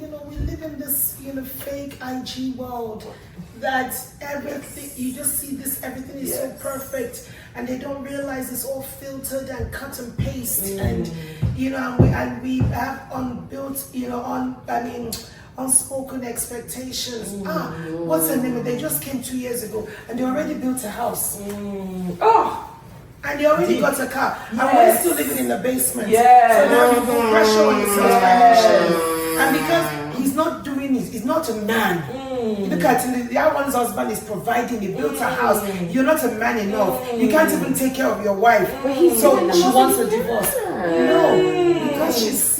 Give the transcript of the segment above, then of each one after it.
we live in this, fake IG world that everything, you just see this, everything is so perfect, and they don't realize it's all filtered and cut and paste, and, we have unbuilt, unspoken expectations. What's her name? They just came 2 years ago, and they already built a house. And they already got a car. And we're still living in the basement. So now you put pressure on yourself financially. And because he's not doing it, he's not a man. Look at him, the other one's husband is providing, he built a house. You're not a man enough. You can't even take care of your wife. So she wants a divorce. No, because she's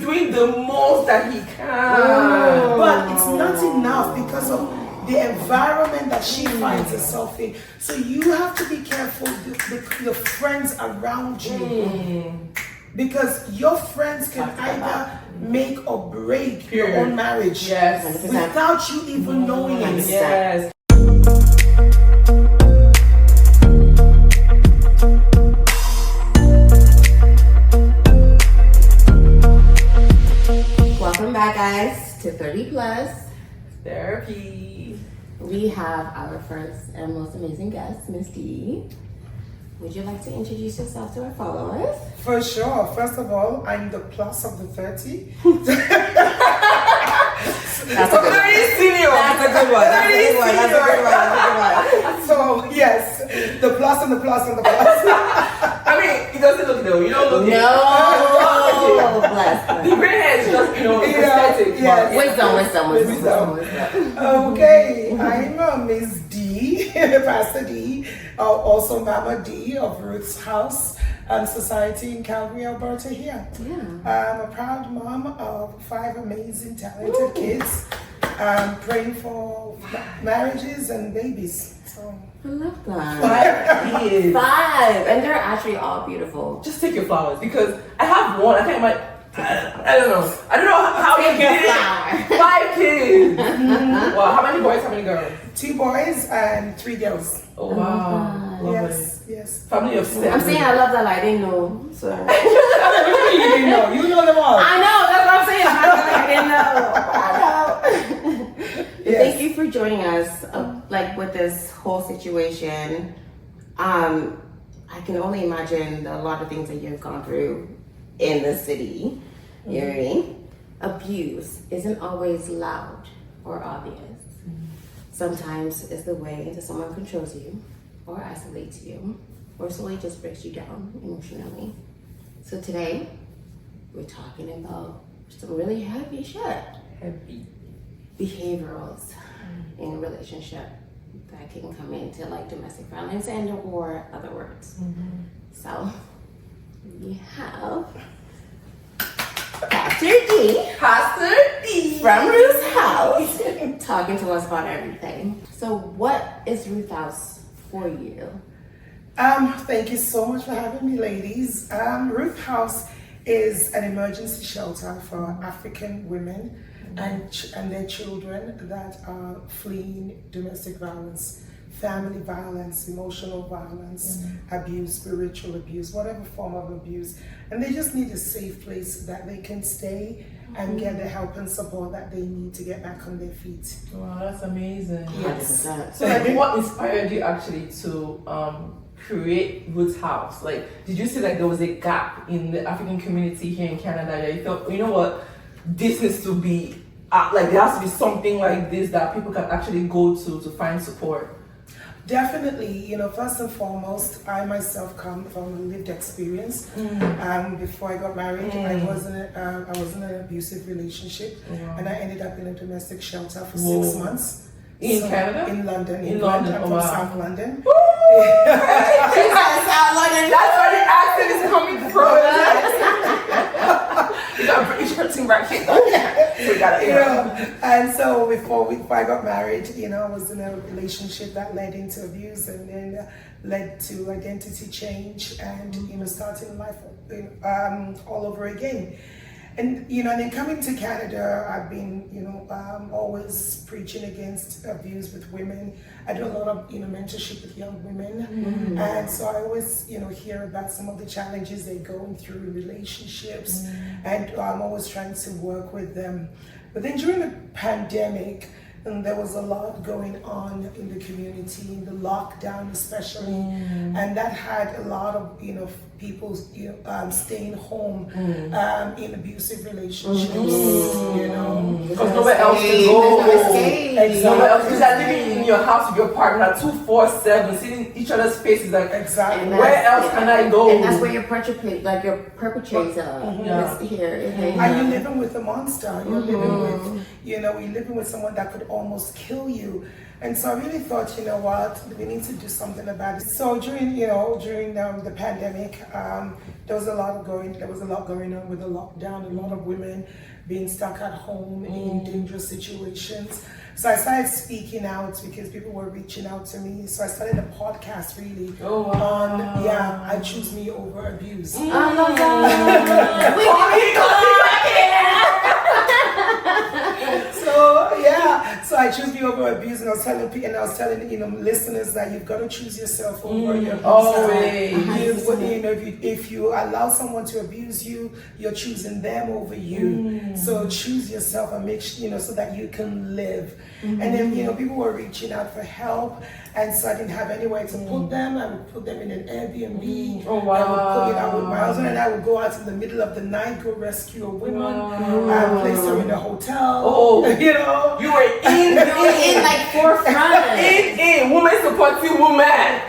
doing the most that he can. But it's not enough because of the environment that she finds herself in. So you have to be careful the friends around you. Because your friends can either make or break your own marriage without you even knowing it. Yes. Welcome back, guys, to 30 Plus Therapy. We have our first and most amazing guest, Miss Dee. Would you like to introduce yourself to our followers? For sure. First of all, I'm the plus of the 30. That's a good one. That's a good one. So, yes, the plus and the plus and the plus. I mean, it doesn't look though. You don't look No, bless. The gray hair is just, aesthetic. Wisdom. Okay, I'm Miss D, Pastor D, also Mama Dee of Ruth's House and Society in Calgary, Alberta here. I'm a proud mom of 5 amazing, talented kids. I'm praying for marriages and babies. So. I love that. 5 kids. 5, and they're actually all beautiful. Just take your flowers, because I have one. I think I don't know. I don't know how you get it. 5 kids. Wow. How many boys? How many girls? 2 boys and 3 girls. Oh wow. Yes. Family of 7. I'm saying I love that. I didn't know. So. You didn't know. You know them all. I know. That's what I'm saying. I didn't know. Thank you for joining us. With this whole situation, I can only imagine a lot of things that you've gone through in the city. You know what I mean? Abuse isn't always loud or obvious. Sometimes it's the way that someone controls you, or isolates you, or slowly just breaks you down emotionally. So today, we're talking about some really heavy shit. Heavy. Behaviorals in a relationship that can come into domestic violence and or other words. So we have Pastor D from Ruth's House talking to us about everything. So what is Ruth's House for you? Thank you so much for having me, ladies. Ruth House is an emergency shelter for African women and their children that are fleeing domestic violence, family violence, emotional violence, abuse, spiritual abuse, whatever form of abuse. And they just need a safe place that they can stay and get the help and support that they need to get back on their feet. Wow, that's amazing. Yes. So what inspired you actually to create Ruth's House? Did you see there was a gap in the African community here in Canada that you thought, you know what, this needs to be, there has to be something like this that people can actually go to find support? Definitely, first and foremost, I myself come from a lived experience. Before I got married, I was in an abusive relationship, and I ended up in a domestic shelter for 6 months. In Canada? In London. In London. I'm from South London. She's from South London. That's where the accent is coming from. You got a British person right here. So we got it. And so before I got married, I was in a relationship that led into abuse and then led to identity change and starting life all over again. And then coming to Canada, I've been always preaching against abuse with women. I do a lot of mentorship with young women, and so I always hear about some of the challenges they're going through in relationships, and I'm always trying to work with them. But then during the pandemic, and there was a lot going on in the community, in the lockdown especially, and that had a lot of people staying home in abusive relationships. Because nowhere else to go. Exactly. Nowhere else. Because you're living in your house with your partner 24/7, seeing each other's faces like exactly. Where else can I go? And that's where your perpetrator is here. And you're living with a monster. You're living with you're living with someone that could almost kill you. And so I really thought, we need to do something about it. So during the pandemic, there was a lot going on with the lockdown. A lot of women being stuck at home in dangerous situations. So I started speaking out because people were reaching out to me. So I started a podcast really on I Choose Me Over Abuse. I love that. So I choose me over abuse, and I was telling listeners that you've got to choose yourself over your abuser. If you allow someone to abuse you, you're choosing them over you. So choose yourself and make sure so that you can live. And then people were reaching out for help, and so I didn't have anywhere to put them. I would put them in an Airbnb. Oh wow! My husband and I would go out in the middle of the night, go rescue a woman, place her in a hotel. You were in like forefront. in woman supporting woman.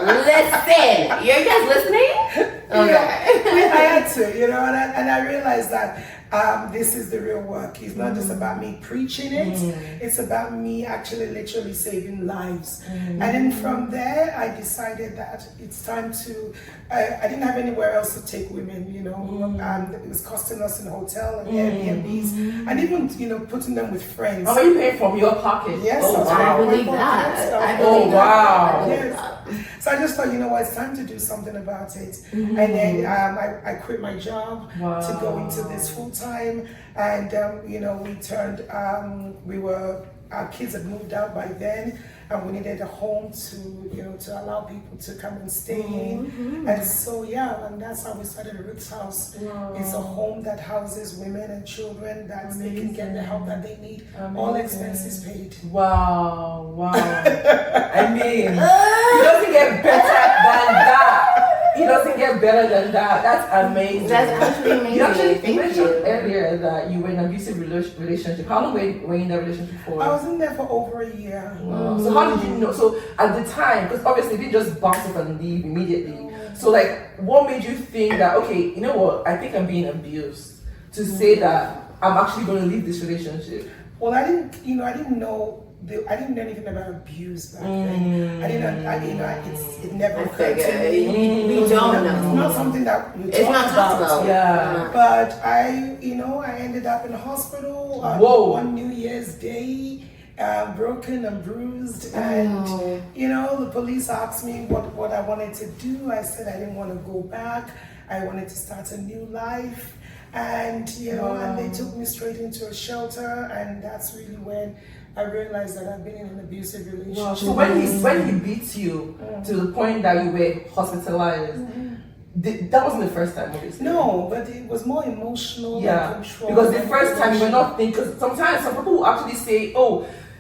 Listen, you guys listening? Okay. I had to, and I realized that this is the real work. It's not just about me preaching it. It's about me actually literally saving lives. And then from there, I decided that it's time to, I didn't have anywhere else to take women, it was costing us in hotel and Airbnbs, and even, putting them with friends. How are you paying from your pocket? Yes. I believe that. So I just thought, it's time to do something about it. And then I quit my job to go into this full time, and we turned. Our kids had moved out by then, and we needed a home to allow people to come and stay in. And so and that's how we started Ruth's House. It's a home that houses women and children that they can get the help that they need. All expenses paid. Wow. I mean, it doesn't get better than that. It doesn't get better than that. That's amazing. That's actually amazing. You mentioned earlier that you were in an abusive relationship. How long were you in that relationship for? I was in there for over a year. Wow. So how did you know? So at the time, because obviously you didn't just bounce off and leave immediately. So what made you think that, okay, you know what, I think I'm being abused, to say that I'm actually going to leave this relationship? Well, I didn't know anything about abuse back then. It never occurred to me. We don't know. It's not something that we talk about. Yeah. But I ended up in the hospital one New Year's Day, broken and bruised, and the police asked me what I wanted to do. I said I didn't want to go back. I wanted to start a new life. And and they took me straight into a shelter, and that's really when I realized that I've been in an abusive relationship. Wow. So when he beat you to the point that you were hospitalized, that wasn't the first time, obviously. No, but it was more emotional and control. Because the first time you were not thinking, because sometimes some people will actually say,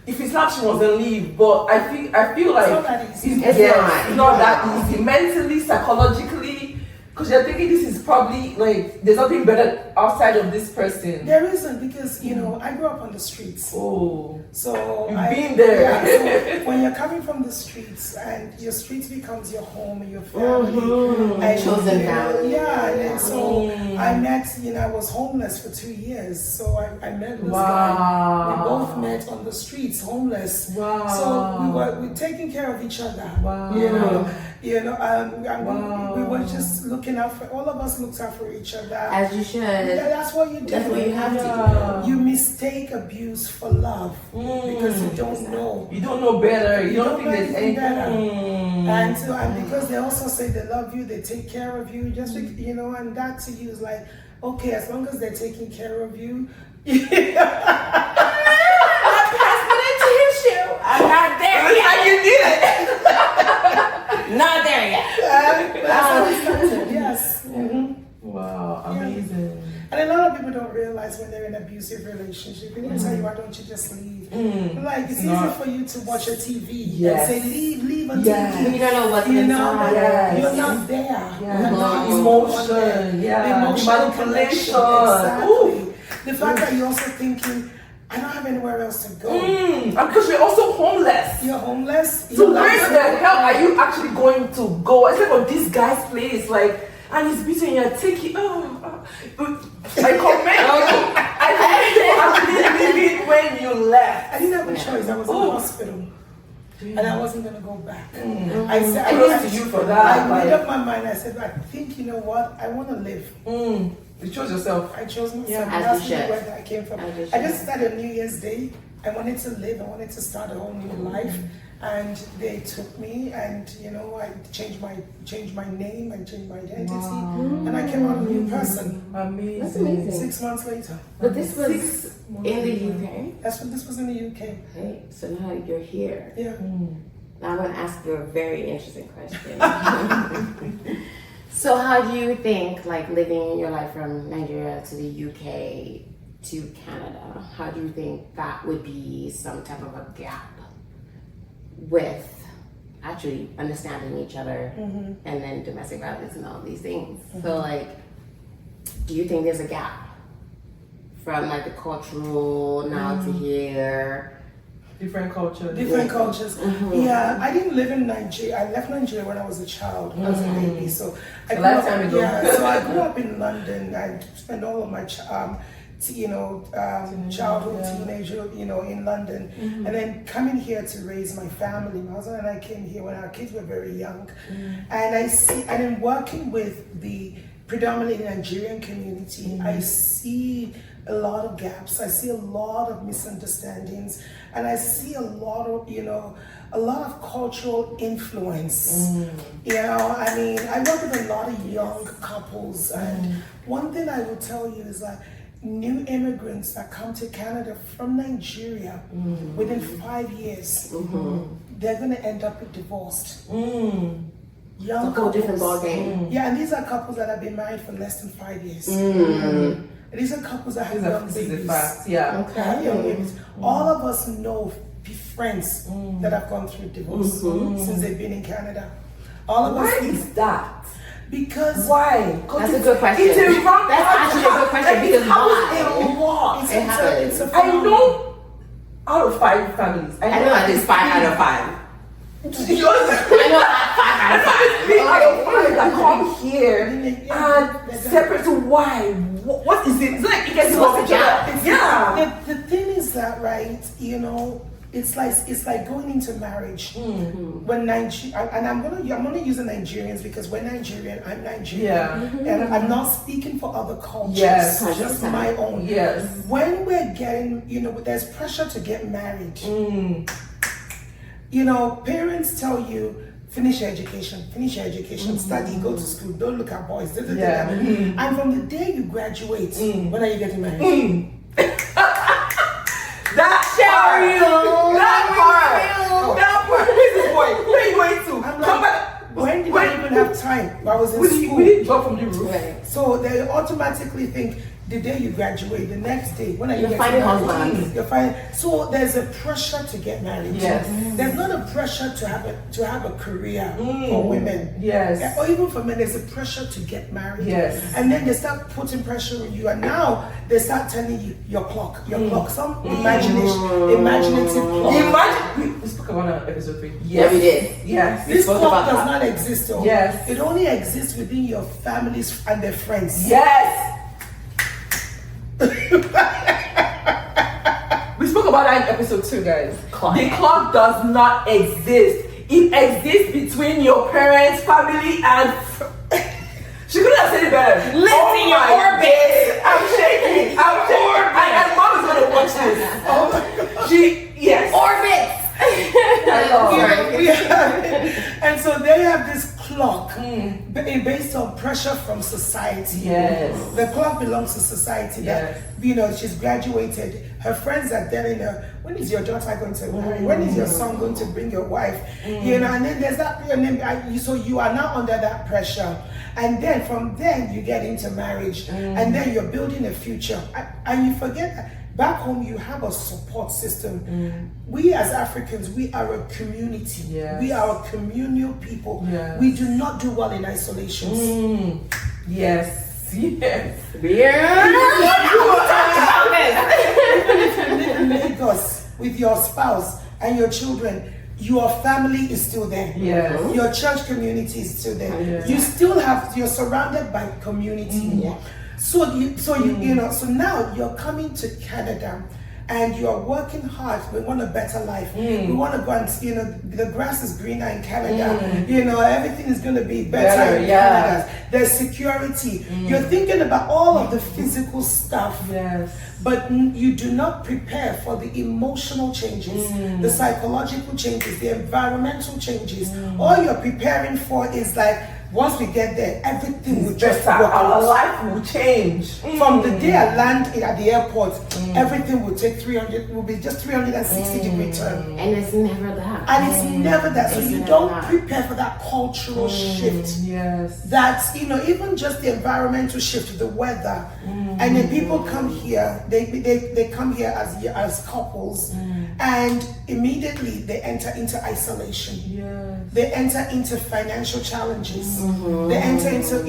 if it's not, she was gonna leave. But I feel like it's not that easy. It's not that easy. Mentally, psychologically, because you're thinking this is probably there's nothing better outside of this person. There isn't, because I grew up on the streets. Oh, so you've been there. So when you're coming from the streets, and your streets becomes your home and your family, and chosen family. And so I met. I was homeless for 2 years. So I met this guy. We both met on the streets, homeless. Wow. So we were taking care of each other. Wow. We were just looking out for, all of us looked out for each other. As you should. That's what you do. That's what you have to do. You mistake abuse for love because you don't know. You don't know better. You don't think there's anything better. And because they also say they love you, they take care of you, and that to you is like, okay, as long as they're taking care of you. I'm not there yet. You did it. Not there yet. That's how we started. Yes. Wow, amazing. And a lot of people don't realize when they're in abusive relationships, relationship. They will tell you, why don't you just leave? Like, it's easy No. for you to watch a TV Yes. and say, leave until Yes. you You don't know what's you know, inside. Yes. you're not there. Yeah. You're not Emotion, yeah. Emotional Manipulation. connection. Ooh. Exactly. The fact that you're also thinking, I don't have anywhere else to go. And because we're also homeless. You're homeless. So where the hell are you actually going to go? Except for this guy's place, like, and it's between you take it. I commend you. I commend you for actually leaving when you left. I didn't have a choice. I was in the hospital. And I wasn't going to go back. I said, I looked to you for that. I made up my mind. I said, I think, you know what? I want to live. You chose yourself. I chose myself. Yeah. And As you that's should. where I came from. As you I just should. started New Year's Day. I wanted to live. I wanted to start a whole new life. And they took me, and you know, I changed my name and changed my identity, and I came out a new person. Amazing. That's amazing. 6 months later. But this was in the UK. This was in the UK. Okay, so now you're here. Yeah. Now I'm going to ask you a very interesting question. So how do you think, like, living your life from Nigeria to the UK to Canada, how do you think that would be some type of a gap with actually understanding each other and then domestic violence and all these things? So, like, do you think there's a gap from, like, the cultural now to here? Different cultures. Different cultures. Yeah, I didn't live in Nigeria. I left Nigeria when I was a child, when I was a baby. So I grew lifetime up, ago. yeah, so I grew up in London. I spent all of my childhood, teenager, in London, and then coming here to raise my family. My husband and I came here when our kids were very young, and and in working with the predominantly Nigerian community, I see a lot of gaps. I see a lot of misunderstandings, and I see a lot of cultural influence. I mean, I work with a lot of young couples, and one thing I will tell you is that new immigrants that come to Canada from Nigeria within 5 years, they're going to end up divorced. Young It's a whole different ballgame. Yeah, and these are couples that have been married for less than 5 years. These are couples that have young This is a babies. fact. Yeah. That have young babies. All of us know friends that have gone through divorce since they've been in Canada. All of us. Why is that? Because Why? That's a good question. It's a wrong That's actually a good question because a lot. it's It happens. it's a I know out of 5 families. I know at least 5 out of 5. Yours. I know 5 out of 5. Out of 5 that come here and separate. So why? What is it? It's like it gets So what's lost the each gap? other. Yeah. The thing is that, right, it's like going into marriage. When Nigeria, and I'm gonna use the Nigerians because we're Nigerian, I'm Nigerian. Yeah. And I'm not speaking for other cultures, Yes. just my own. Yes. When we're getting, there's pressure to get married. Parents tell you, finish your education, study, go to school, don't look at boys. Yeah. And from the day you graduate, when are you getting married? That part. This boy. Where are you going to? I'm Come like, back. when did I even have time? I was in We school. didn't drop from the roof. Right. So they automatically think the day you graduate, the next day, when are you You're getting finding married? husbands. You're finding. So there's a pressure to get married. Yes. There's not a pressure to have a career for women. Yes. Or even for men, there's a pressure to get married. Yes. And then they start putting pressure on you, and now they start telling you your clock, some imaginative clock. Imagine we spoke about that episode 3. Yeah, we did. Yes. This spoke clock about does that. not exist. Oh. Yes. It only exists within your families and their friends. Yes. We spoke about that in episode 2, guys. The clock does not exist. It exists between your parents, family, and she couldn't have said it better. Listen, your orbit. days. I'm shaking. And mom is gonna watch this. Oh my God. Yes. Orbit! And so they have this clock based on pressure from society. Yes. The clock belongs to society. That she's graduated. Her friends are telling her, when is your daughter going to marry? When is your son going to bring your wife? And then there's that. So you are now under that pressure. And then from then you get into marriage, and then you're building a future, and you forget that Back home, you have a support system. We as Africans, we are a community. Yes. We are a communal people. Yes. We do not do well in isolations. Yes. Yes. Even if you live in Lagos with your spouse and your children, your family is still there. Yes. Your church community is still there. Yes. You're surrounded by community. So now you're coming to Canada and you're working hard. We want a better life. We want to go and, the grass is greener in Canada. Everything is going to be better in Canada. There's security. You're thinking about all of the physical stuff. Yes. But you do not prepare for the emotional changes, the psychological changes, the environmental changes. All you're preparing for is like, once we get there, everything will just work out. Our life will change. From the day I land at the airport, everything will take will be just 360-degree turn. And it's never that. And it's never that. So It's you never don't that. prepare for that cultural shift. Yes. That's, even just the environmental shift, the weather. And then people come here, they come here as couples, and immediately they enter into isolation. Yes. They enter into financial challenges. They enter into,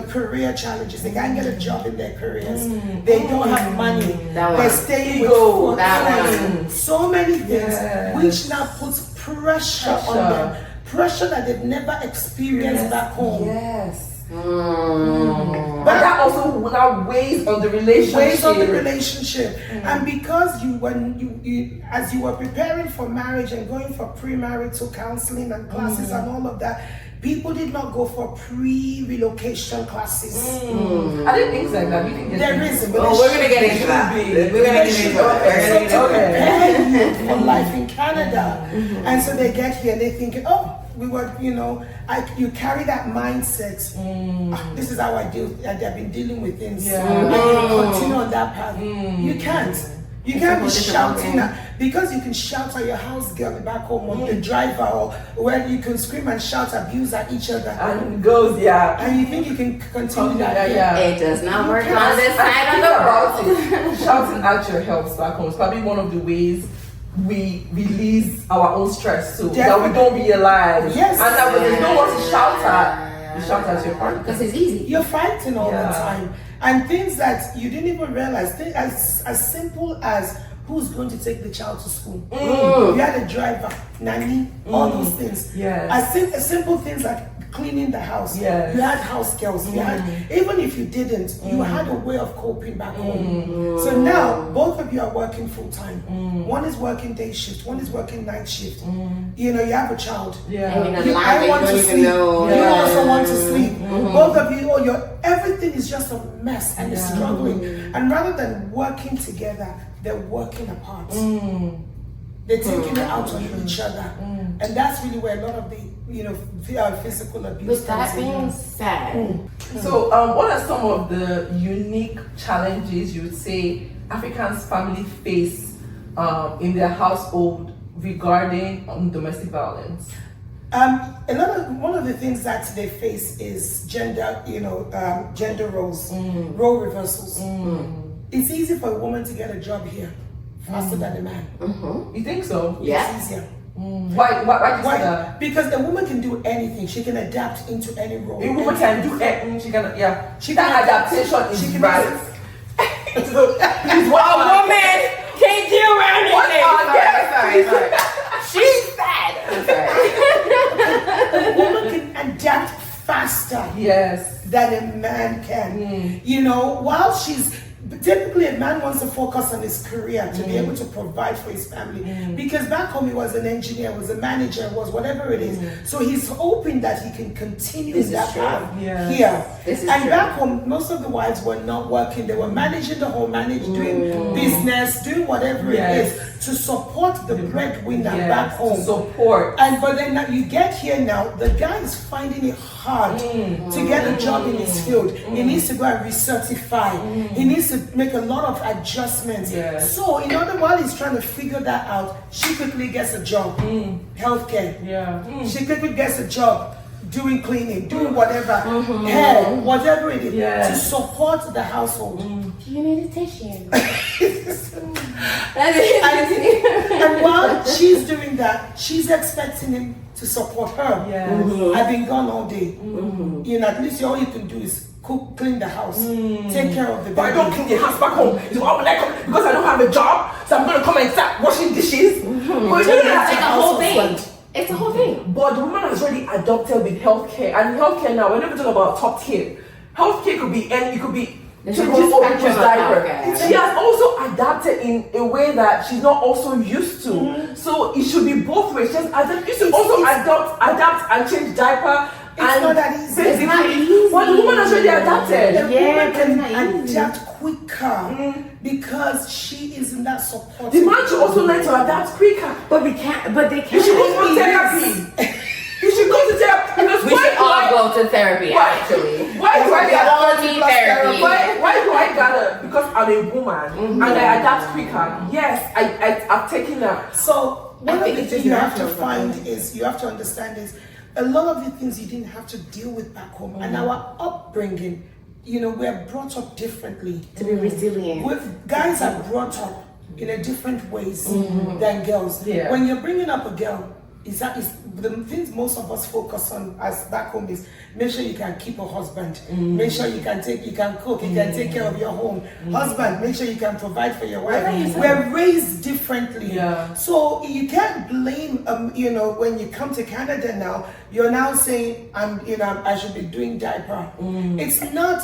career challenges. They can't get a job in their careers. They don't have money. They're staying with four friends. So many things, which now puts pressure on them. Pressure that they've never experienced back home. Yes. But that also now weighs on the relationship. And because as you were preparing for marriage and going for premarital counseling and classes and all of that, people did not go for pre-relocation classes. I didn't think like that. You think there isn't. We're gonna get into that. We're gonna get into it. So to prepare you for life in Canada, and so they get here and they think, you carry that mindset. This is how I deal. I've been dealing with things. And you continue on that path. You can't. You can't be shouting because you can shout at your house girl back home on the driver, or where you can scream and shout abuse at each other. And it goes, and you think you can continue that. It does not work on this side of the world. Shouting at your helps back home is probably one of the ways we release our own stress too. That we don't realize. Yes. And that when there's no one to shout at, you shout at your partner. Because it's easy. You're fighting all the time. And things that you didn't even realize, as simple as who's going to take the child to school. You had a driver, nanny, all those things. As simple things like cleaning the house. You had house girls. You had, even if you didn't, you had a way of coping back home. So now both of you are working full time. One is working day shift, one is working night shift. You have a child. I want to sleep. You also want to sleep. Both of you, everything is just a mess and you're struggling. And rather than working together, they're working apart. They're taking it out on each other. And that's really where a lot of the physical abuse. With that being said, so what are some of the unique challenges you would say Africans family face in their household regarding domestic violence? One of the things that they face is gender roles, role reversals. It's easy for a woman to get a job here faster than a man. You think so? Yeah. It's easier. Why do you say that? Because a woman can do anything. She can adapt into any role. A woman can do anything. She can, adaptation is right. a woman can't do anything. Sorry. She's bad. A woman can adapt faster than a man can. While she's typically a man wants to focus on his career to be able to provide for his family, because back home he was an engineer, was a manager, was whatever it is. So he's hoping that he can continue that path here. And back home, most of the wives were not working. They were managing the home, doing business, doing whatever it is to support the breadwinner back home. But then you get here now, the guy is finding it hard to get a job in his field. He needs to go and recertify. He needs to make a lot of adjustments. So in order while he's trying to figure that out, she quickly gets a job, healthcare. She quickly gets a job doing cleaning, doing whatever, hair, whatever it is, to support the household. Do you need a tissue? And while she's doing that, she's expecting him to support her. Yes. I've been gone all day. You know, at least all you can do is cook, clean the house, take care of the baby. But I don't clean the house back home. It's all when I come because I don't have a job, so I'm gonna come and start washing dishes. But you know, It's like a whole thing. It's a whole thing. But the woman has already adopted with healthcare, and healthcare now. We're never talking about top tier. Healthcare could be any. It could be changing over people's diaper. She has also adapted in a way that she's not also used to. So it should be both ways. She should also adapt and change diaper. It's not that easy. It's not easy. But the woman has already adapted. The woman can adapt quicker because she is in that support. The man should also learn to adapt quicker. But we can't. But they can't. You should go for therapy. You should go to therapy. Because We should all go to therapy. Actually, why do I all need therapy? Why do I gather? Because I'm a woman and I adapt quicker. Yes, I've taken that. So one of the it's things just you have to natural, find is you have to understand is a lot of the things you didn't have to deal with back home and our upbringing. You know, we're brought up differently. To be resilient. Guys are brought up in a different ways than girls. Yeah. When you're bringing up a girl, is the things most of us focus on as back home is make sure you can keep a husband, make sure you can cook, you can take care of your home. Husband, make sure you can provide for your wife. We're raised differently. Yeah. So you can't blame you know, when you come to Canada now, you're now saying I should be doing diaper. It's not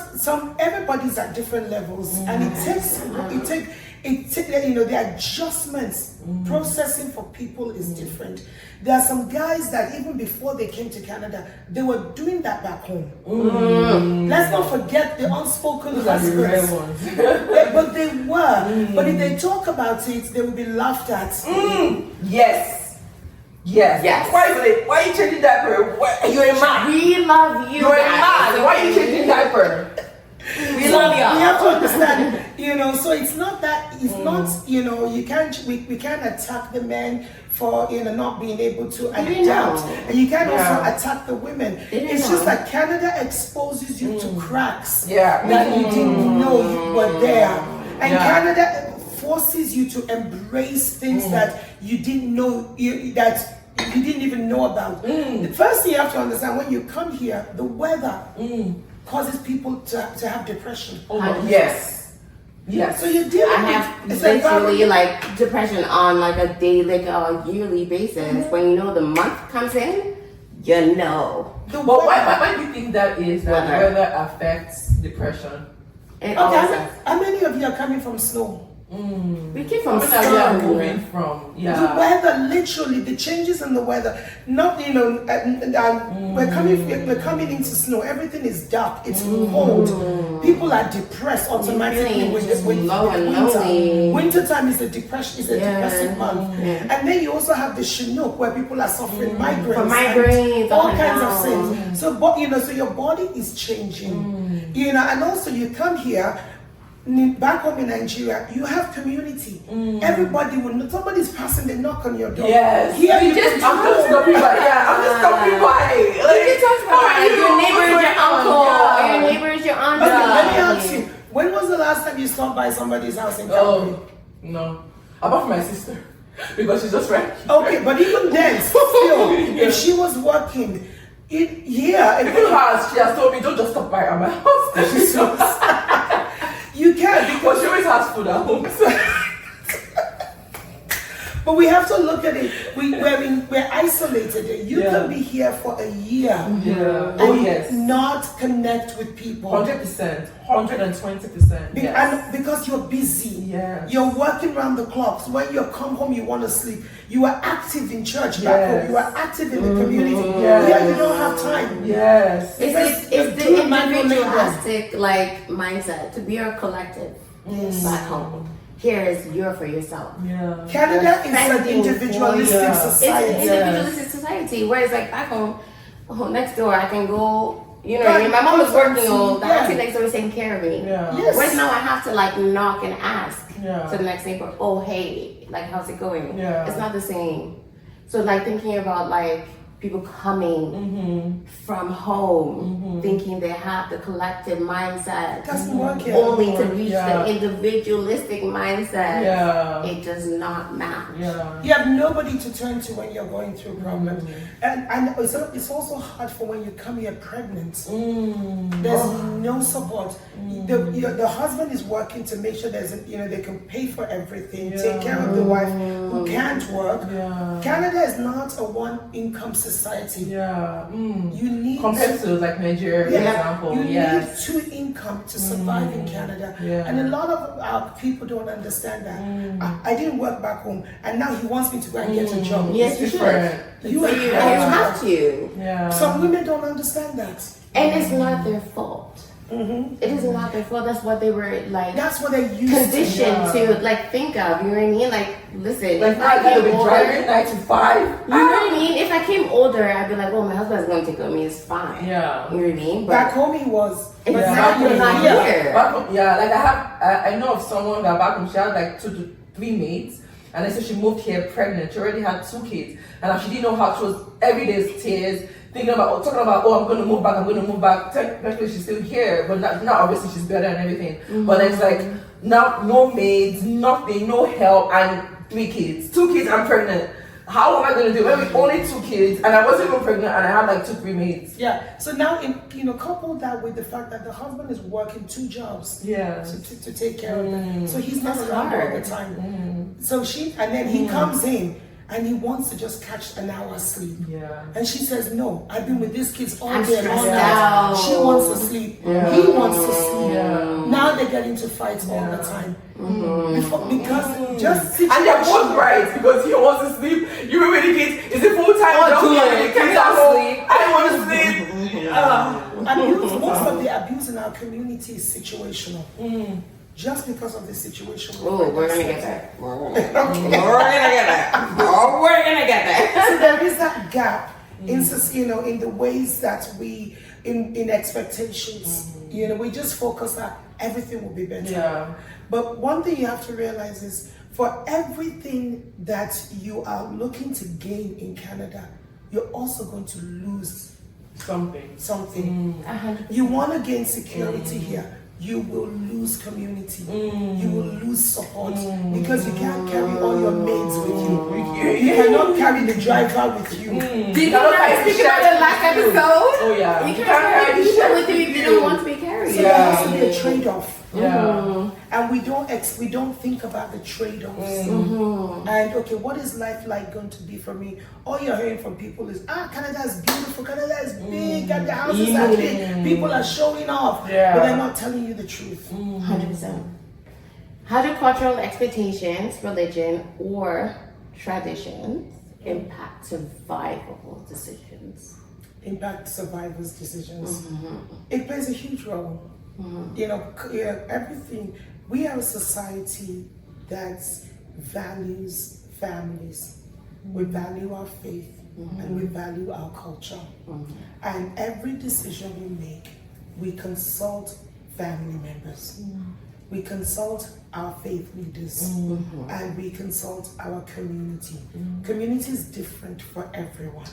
everybody's at different levels and it takes you know, the adjustments, processing for people is different. There are some guys that even before they came to Canada, they were doing that back home. Let's not forget the unspoken husbands. But they were. But if they talk about it, they will be laughed at. Yes. Why are you changing diaper? You're a man. We love you. You're a man. Why are you changing diaper? We love you. We have to understand, you know, so it's not that, it's not, you know, we can't attack the men for, you know, not being able to adapt. And you can't also attack the women. It's just that Canada exposes you to cracks that you didn't know you were there. And Canada forces you to embrace things that you didn't know, that you didn't even know about. The first thing you have to understand, when you come here, the weather causes people to have depression. Yes. So you're dealing I have literally like depression on like a daily, like a yearly basis. When you know the month comes in, you know. But why do you think that is? That the weather affects depression? How many of you are coming from snow? We came from The weather, literally, the changes in the weather. Not, you know, we're coming into snow. Everything is dark. It's cold. People are depressed automatically with winter. Winter time is a depressive month. And then you also have the Chinook where people are suffering migraines, all kinds of things. So, you know, so your body is changing. You know, and also you come here. Back home in Nigeria, you have community. Everybody will know. Somebody's passing, they knock on your door. Yes. Here I'm just stopping by. I'm just stopping by. Your neighbor is your uncle. Your neighbor is your aunt. Okay, let me ask you. When was the last time you stopped by somebody's house in Calgary? No. Apart from my sister. Because she's just right. Okay, but even then, still, if she was working, she has told me, don't just stop by at my house. You can, because she always has food at home. But we have to look at it. We're isolated. You can be here for a year and not connect with people. 100%, 120%. And because you're busy, you're working around the clock. So when you come home, you want to sleep. You are active in church back home. You are active in the community. Here you don't have time. It's the individualistic like mindset to be a collective back home. Here is you're for yourself. Canada is an individualistic society. It's an individualistic society. Whereas like back home, next door I can go. You know, my mom was working all the auntie next door was taking care of me. Whereas now I have to like knock and ask to the next neighbor. Oh hey, like how's it going? It's not the same. So like thinking about like people coming from home thinking they have the collective mindset only to reach the individualistic mindset. It does not match. You have nobody to turn to when you're going through problems. And it's also hard for when you come here pregnant. There's no support. The husband is working to make sure they can pay for everything, take care of the wife who can't work. Canada is not a one-income society. You need compared to like Nigeria, for example. You need 2 income to survive in Canada. And a lot of our people don't understand that. I didn't work back home, and now he wants me to go and get a job. Yes, you should. You have to. Some women don't understand that. And it's not their fault. It is not their fault. That's what they were like. That's what they used conditioned to like think of. You know what I mean? Like, listen. Like, I gotta be driving 9 to 5. You know what I mean? If I came older, I'd be like, "Oh, my husband's going to take care of me. It's fine." Yeah. You know what I mean? But back home he was. But now you're not here. Back home, like I know of someone that back home she had like 2 to 3 maids, and I said she moved here pregnant. She already had 2 kids, and she didn't know how. She was every day tears. Talking about, I'm going to move back. Technically, she's still here, but now obviously she's better and everything. But it's like, now no maids, nothing, no help, and 3 kids. 2 kids, I'm pregnant. How am I going to do it? Maybe only 2 kids, and I wasn't even pregnant, and I had like 2, 3 maids. So now, couple that with the fact that the husband is working 2 jobs to take care of them. So he's not around all the time. So then he comes in, and he wants to just catch an hour's sleep. And she says, no, I've been with these kids all day and all night. She wants to sleep. He wants to sleep. Now they get into fights all the time. Because just and they're both right, because he wants to sleep. You with the kids, is it full-time job? The kids at home. I want to sleep. Most of the abuse in our community is situational. Just because of the situation. We're gonna get that. We're gonna get that. So there is that gap in the ways that we in expectations. We just focus that everything will be better. But one thing you have to realize is for everything that you are looking to gain in Canada, you're also going to lose something. You want to gain security here. You will lose community. You will lose support because you can't carry all your mates with you. You cannot carry the driver with you. Did you guys speak about the last episode? Oh yeah. You can't carry people with you if you don't want to be carried. So there has to be a trade-off. And we don't think about the trade-offs. And okay, what is life like going to be for me? All you're hearing from people is, Canada is beautiful, Canada is big, and the houses are big. People are showing off, but they're not telling you the truth. 100%. How do cultural expectations, religion, or traditions impact survival decisions? Impact survivors' decisions. It plays a huge role. Everything. We are a society that values families. We value our faith and we value our culture. And every decision we make, we consult family members. We consult our faith leaders and we consult our community. Community is different for everyone.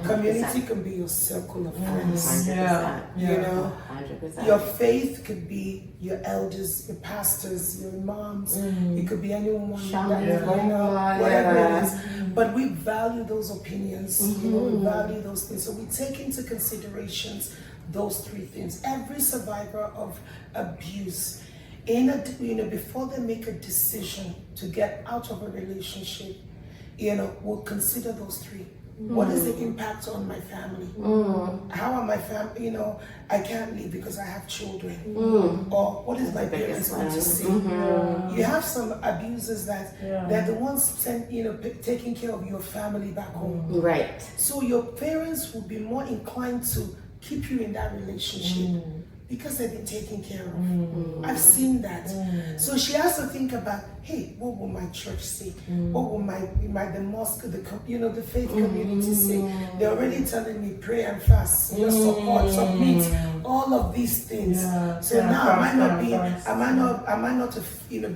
Community can be your circle of friends. 100%. Your faith could be your elders, your pastors, your moms. It could be anyone, whatever it is. But we value those opinions. We value those things. So we take into considerations those 3 things. Every survivor of abuse, before they make a decision to get out of a relationship, will consider those 3. What is the impact on my family? How are my family, I can't leave because I have children. Or what is my parents going to see? You have some abusers that they're the ones taking care of your family back home. Right. So your parents will be more inclined to keep you in that relationship because they've been taken care of. I've seen that. So she has to think about, hey, what will my church say? What will the mosque, the faith community say? They're already telling me pray and fast, support, submit, all of these things. So now am I not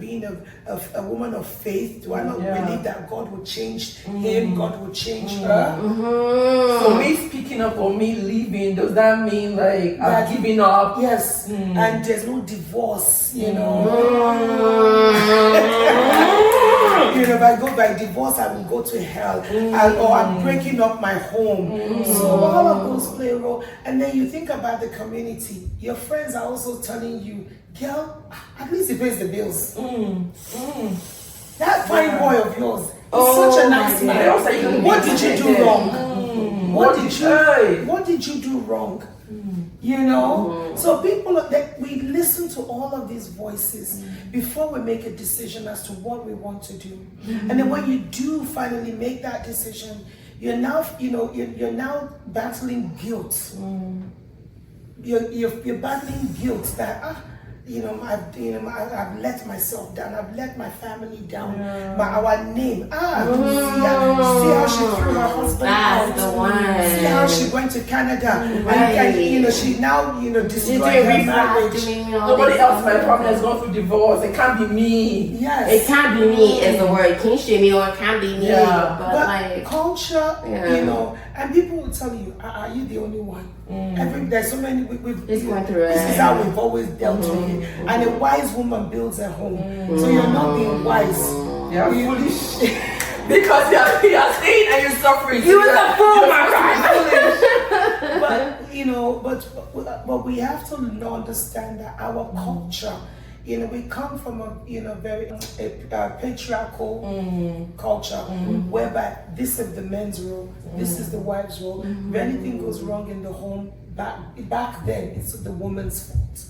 being a woman of faith? Do I not believe that God will change him, God will change her? So me speaking up or me leaving, does that mean like I'm giving up? Yes, and there's no divorce, if I go by divorce, I will go to hell, or I'm breaking up my home. So all of those play a role. And then you think about the community. Your friends are also telling you, girl, at least he pays the bills. That fine boy of yours is such a nice man. What did you do wrong? What did you do wrong? So people that we listen to all of these voices before we make a decision as to what we want to do. And then when you do finally make that decision, you're now battling guilt. You're battling guilt that I've let myself down. I've let my family down. Our name. See how she threw her husband out. The one. See how she went to Canada. And she now destroyed her marriage. Nobody else my problem has gone through divorce. It can't be me. Yes. It can't be me is the word. Can't shame me or it can't be me. But like culture, and people will tell you, are you the only one? There's so many. This is how we've always dealt with it. And a wise woman builds a home. So you're not being wise. You're foolish. Because you're staying and you're suffering. You was a fool, my God. But we have to understand that our culture, we come from a very patriarchal culture, whereby this is the men's role, this is the wife's role. If anything goes wrong in the home, back then it's the woman's fault.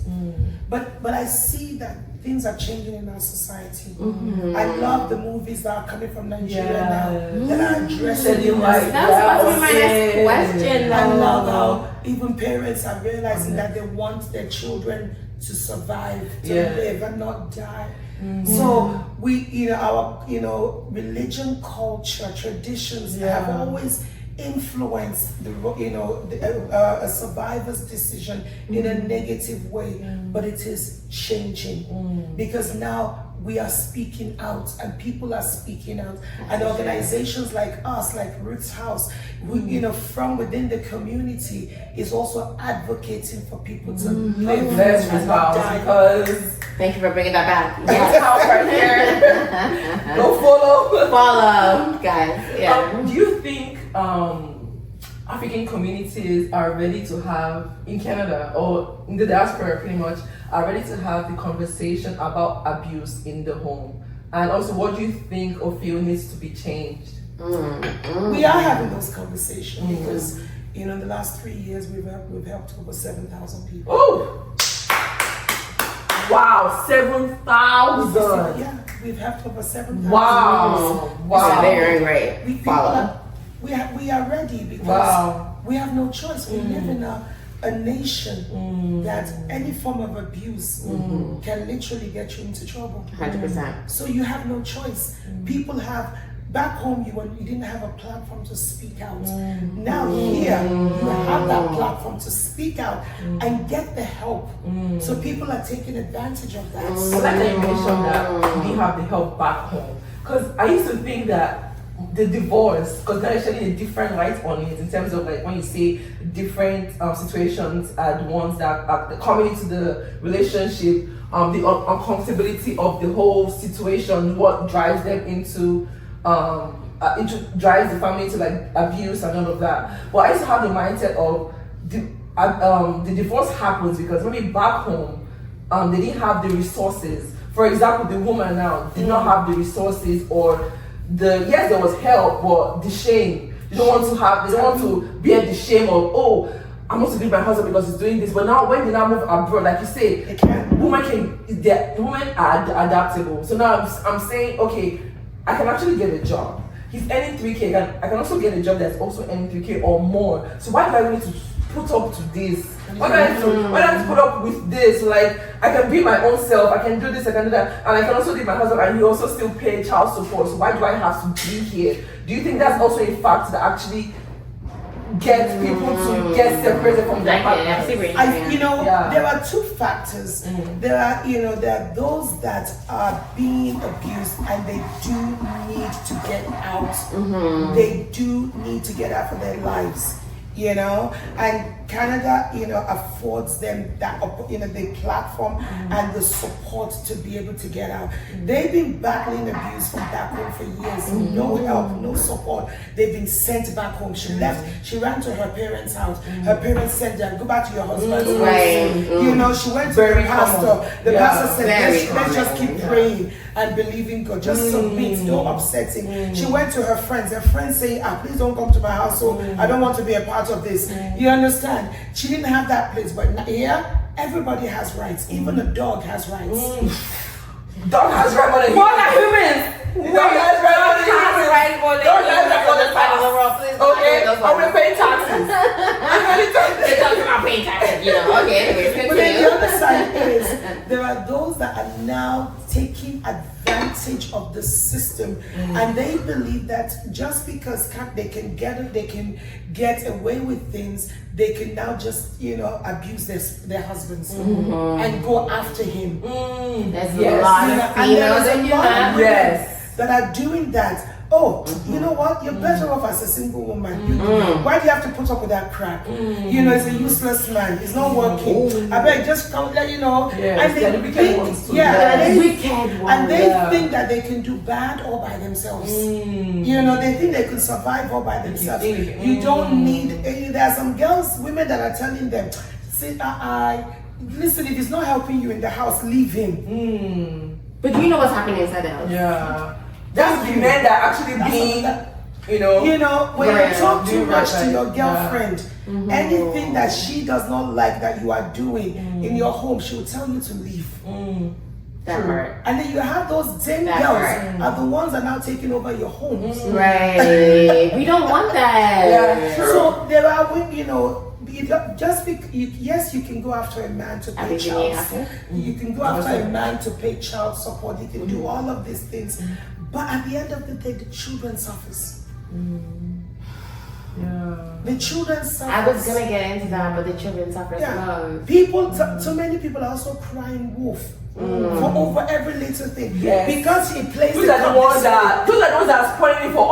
But I see that things are changing in our society. I love the movies that are coming from Nigeria now that are addressing That's my next question. I love how even parents are realizing that they want their children to survive, to live and not die. So we, our, religion, culture, traditions have always influenced a survivor's decision in a negative way, but it is changing because now we are speaking out and people are speaking out, and organizations like us, like Ruth's House, we, from within the community is also advocating for people to live and not die. Because thank you for bringing that back. Ruth's House right here. Go follow, guys. Do you think African communities are ready to have, in Canada or in the diaspora pretty much, are ready to have the conversation about abuse in the home? And also, what do you think or feel needs to be changed? We are having those conversations because, in the last 3 years, we've helped over 7,000 people. Oh! Wow, 7,000! Yeah, we've helped over 7,000. Wow! Wow. Very great. We are ready because we have no choice. We live in a nation that any form of abuse can literally get you into trouble. 100%. So you have no choice. People have, back home you didn't have a platform to speak out. Now here you have that platform to speak out and get the help. So people are taking advantage of that. I like that you mentioned that we didn't have the help back home. Because I used to think that the divorce, because there's actually a different light on it in terms of like when you say different situations are the ones that are coming into the relationship, the uncomfortability of the whole situation, what drives them into drives the family to like abuse and all of that. But I used to have the mindset of the divorce happens because maybe back home they didn't have the resources. For example, the woman now did not have the resources, or yes, there was help, but the shame. They don't want to bear the shame of, I must leave my husband because he's doing this. But now when they now move abroad, like you say, women are adaptable. So now I'm saying, okay, I can actually get a job. He's earning 3K. I can also get a job that's also earning 3K or more. So why do I need to put up to this? Why do I have to put up with this? Like, I can be my own self, I can do this, I can do that, and I can also leave my husband, and he also still pay child support. So why do I have to be here? Do you think that's also a fact that actually get people to get separated from their partners? There are two factors. There are those that are being abused and they do need to get out. They do need to get out of their lives. And Canada, affords them that, the platform and the support to be able to get out. They've been battling abuse from back home for years. No help, no support. They've been sent back home. She left, she ran to her parents' house. Her parents said, go back to your husband's house. She went to the pastor. The pastor said, let's just keep praying and believing God. Just submit, don't upset him. She went to her friends. Her friends say, please don't come to my house. So I don't want to be a part of this. You understand? She didn't have that place, but here everybody has rights. Even a dog has rights. Dog has rights more than humans. Dog has rights more than humans. Okay, we're paying taxes. They're talking about paying taxes, Okay, anyways, but then the other side is there are those that are now taking advantage of the system, and they believe that just because they can get away with things, they can now just abuse their husbands and go after him. There's a lot of females in your life that are doing that. You know what? You're better off as a single woman. Why do you have to put up with that crap? It's a useless man. It's not working. I bet just come, and they think that they can do bad all by themselves. They think they can survive all by themselves. You don't need. There are some women that are telling them, listen, if he's not helping you in the house, leave him. But you know what's happening inside the house. Yeah. That's the men that actually being, when you talk too much to your girlfriend, anything that she does not like that you are doing in your home, she will tell you to leave. That part. And then you have those same girls are the ones that are now taking over your homes. Right. We don't want that. Yeah. So there are women, yes, you can go after a man to pay child support. You can go after a man to pay child support. You can do all of these things. But at the end of the day, the children suffers. The children suffer. I was gonna get into that, but the children suffer most. So many people are also crying wolf. For over every little thing, because he plays. Those are the ones that are spoiling for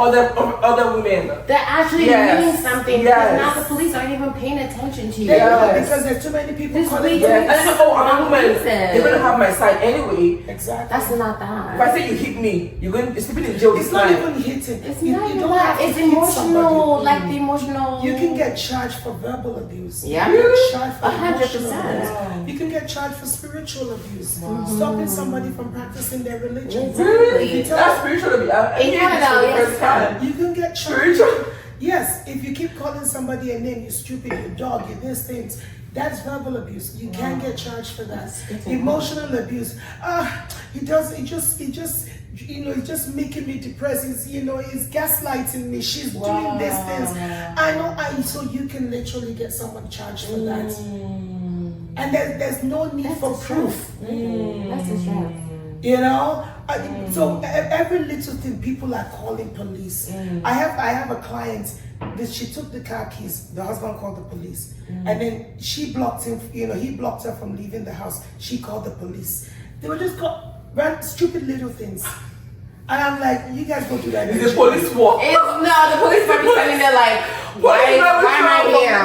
other women. That actually means something. Because now the police aren't even paying attention to you. Because there's too many people calling. And I'm a woman. They're gonna have my side anyway. Exactly. That's not that. If I say you hit me, you're sleeping in jail. It's not even hitting. It's not even that. It's emotional. Like the emotional. You can get charged for verbal abuse. Yeah. You can get charged for 100%. You can get charged for spiritual abuse. Stopping somebody from practicing their religion. Exactly. That's spiritual abuse. In Canada, you can get charged. Yes, if you keep calling somebody a name, you stupid, you dog, you these things, that's verbal abuse. You can't get charged for that. Emotional abuse. He's just making me depressed. He's gaslighting me. She's doing these things. I know. So you can literally get someone charged for that. And there's no need for proof. That's a stress. So every little thing, people are calling police. I have a client that she took the car keys. The husband called the police, and then she blocked him. He blocked her from leaving the house. She called the police. They were just stupid little things. And I'm like, you guys go do that. It's the police work. The police might be standing there like, why am I here?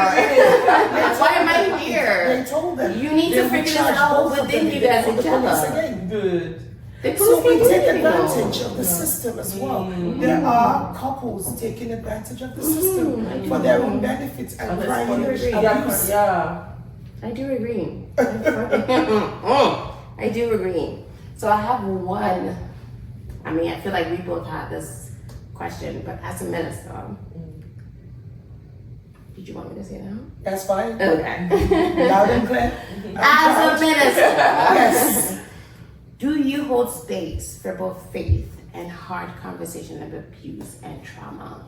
Why am I here? They told them. You need to figure this out within you guys each other. Good. So we take advantage of the system as well. There are couples taking advantage of the system for their own benefits and crying abuse. I do agree. I do agree. So I have one. I feel like we both had this question, but as a minister, did you want me to say now? That's fine. Okay. Loud and clear. As a minister, yes. Do you hold space for both faith and hard conversation of abuse and trauma?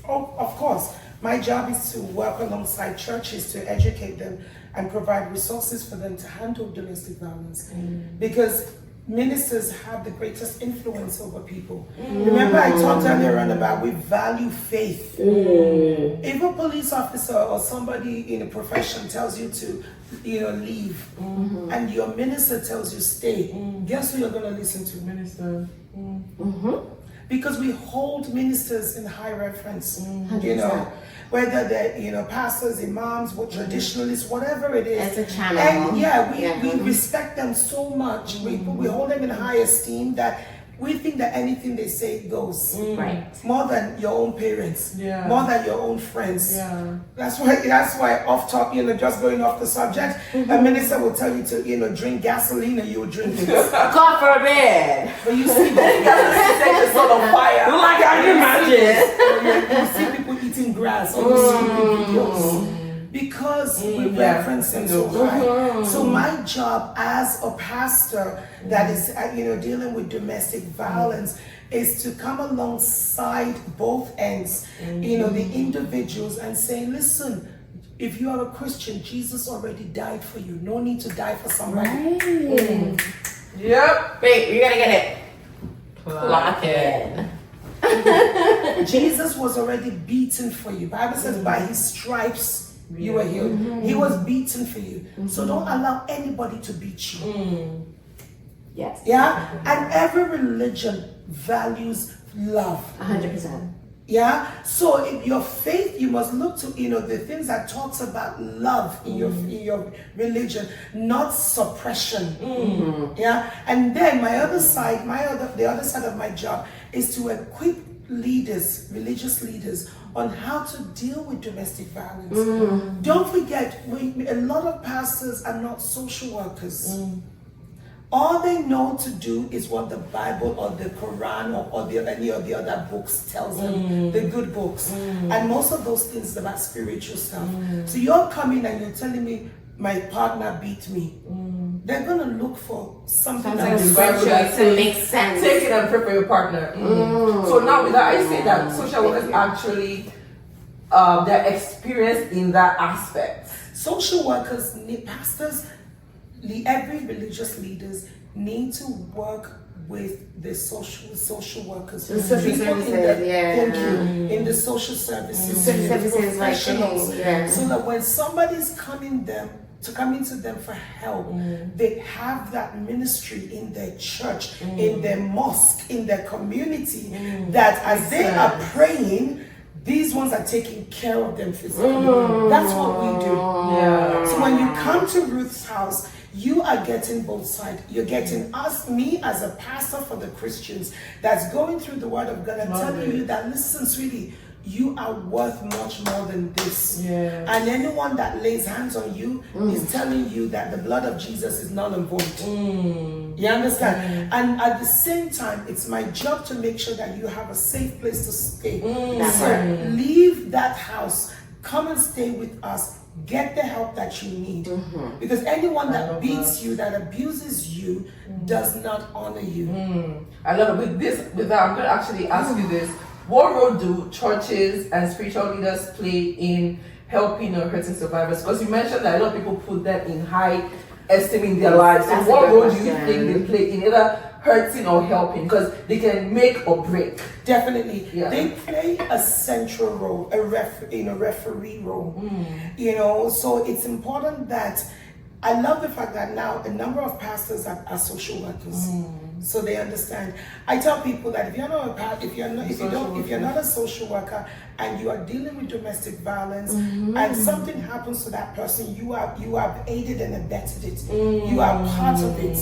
Oh, of course. My job is to work alongside churches to educate them and provide resources for them to handle domestic violence. Because ministers have the greatest influence over people. Remember I talked earlier on about we value faith. If a police officer or somebody in a profession tells you to, leave, and your minister tells you stay, guess who you're going to listen to? Minister. Because we hold ministers in high reference, 100%. Whether they're, pastors, imams, traditionalists, whatever it is. It's a channel. And we respect them so much. We hold them in high esteem that we think that anything they say goes. Right. More than your own parents. Yeah. More than your own friends. Yeah. That's why off top, just going off the subject, a minister will tell you to, drink gasoline and you will drink it. God forbid. But you see Set the sun on fire. Like I can imagine. you see people eating grass on the stupid videos because we reference them so high. So my job as a pastor that is dealing with domestic violence is to come alongside both ends, the individuals, and say, listen, if you are a Christian, Jesus already died for you. No need to die for somebody. Yep. Wait, you're gonna get it. Clock it. Jesus was already beaten for you. Bible says by his stripes you were healed. He was beaten for you. So don't allow anybody to beat you. Yes. Yeah? And every religion values love. 100%. Yeah? So in your faith, you must look to, the things that talks about love in your religion, not suppression. Yeah? And then the other side of my job is to equip leaders, religious leaders, on how to deal with domestic violence. Don't forget, a lot of pastors are not social workers. All they know to do is what the Bible or the Quran or any of the other books tells them, the good books. And most of those things is about spiritual stuff. So you're coming and you're telling me, my partner beat me. They're going to look for something that to make sense. Take it and pray for your partner. So now with that, I say that social workers actually, they're experienced in that aspect. Social workers, pastors, every religious leaders need to work with the social workers, the social services, in the social services, professionals, so that when somebody's coming to them for help, they have that ministry in their church, in their mosque, in their community, that as they are praying, these ones are taking care of them physically. That's what we do. So when you come to Ruth's house, you are getting both sides. You're getting me as a pastor for the Christians that's going through the word of God and telling you that, listen, sweetie, you are worth much more than this. And anyone that lays hands on you is telling you that the blood of Jesus is null and void. You understand? And at the same time, it's my job to make sure that you have a safe place to stay. So leave that house, come and stay with us, get the help that you need. Because anyone that beats you, that abuses you, does not honor you. I love it. With that, I'm going to actually ask you this. What role do churches and spiritual leaders play in helping or hurting survivors? Because you mentioned that a lot of people put them in high esteem in their lives. So what role do you think they play in either hurting or helping? Because they can make or break. Definitely. They play a central role, a referee role. So it's important that I love the fact that now a number of pastors are social workers. So they understand. I tell people that if you're not a social worker and you are dealing with domestic violence and something happens to that person, you have aided and abetted it. You are part of it.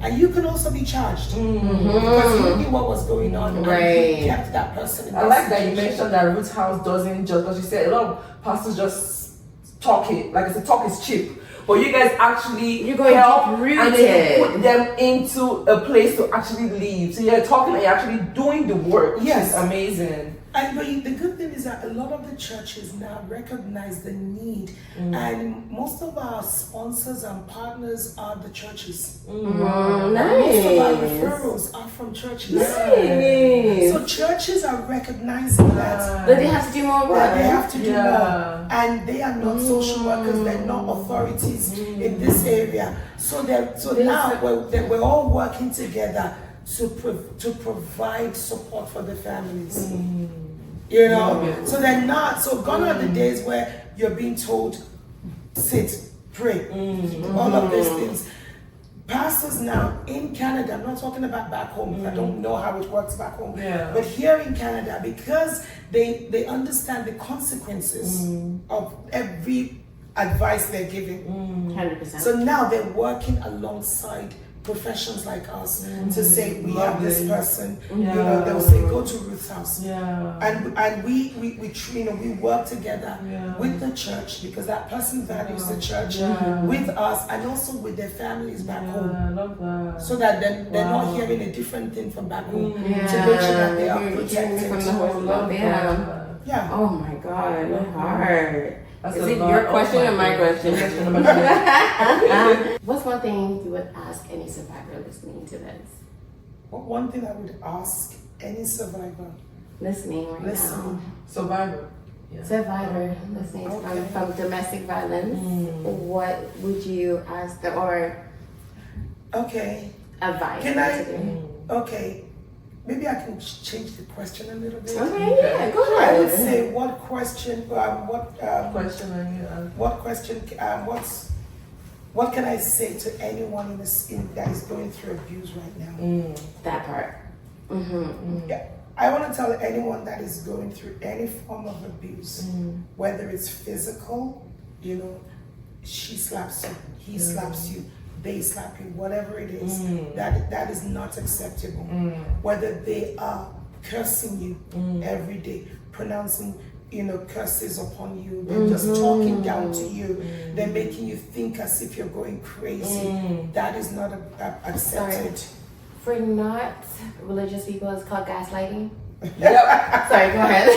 And you can also be charged because you knew what was going on and you kept that person in I like that you mentioned that Ruth's house doesn't just, because you said a lot of pastors just talk it, like I said, talk is cheap. but you guys actually You're going help and deep-rooted. then you put them into a place to actually live. So you're talking and you're actually doing the work, which is amazing. And but the good thing is that a lot of the churches now recognize the need, and most of our sponsors and partners are the churches. Nice. Most of our referrals are from churches. Nice. So churches are recognizing that. But they have to do more work. That they have to do more, and they are not social workers. They're not authorities in this area. So now we're all working together to provide support for the families. You know, so they're not. So gone are the days where you're being told, sit, pray, all of these things. Pastors now in Canada, I'm not talking about back home. I don't know how it works back home. But here in Canada, because they understand the consequences of every advice they're giving. 100%. So now they're working alongside professions like us to say we have this person. You know, they'll say go to Ruth's house. And we work together with the church, because that person values the church, with us, and also with their families back home. I love that. So that they're not hearing a different thing from back home, to make sure that they are protected. From the whole love. Oh my God, my heart. That's Is it your question or my question? What's one thing you would ask any survivor listening to this? One thing I would ask any survivor Listening right now. Survivor. Survivor listening from domestic violence. What would you ask them or advise Can them to do? Okay. Maybe I can change the question a little bit. Okay, yeah, go ahead. I would say, what question can I say to anyone that is going through abuse right now? That part. Yeah. I want to tell anyone that is going through any form of abuse, whether it's physical, you know, she slaps you, he slaps you, they slap you, whatever it is, that is not acceptable. Whether they are cursing you every day, pronouncing, you know, curses upon you, they're just talking down to you, they're making you think as if you're going crazy. That is not accepted. For not religious people, it's called gaslighting. Yep. Sorry, go ahead.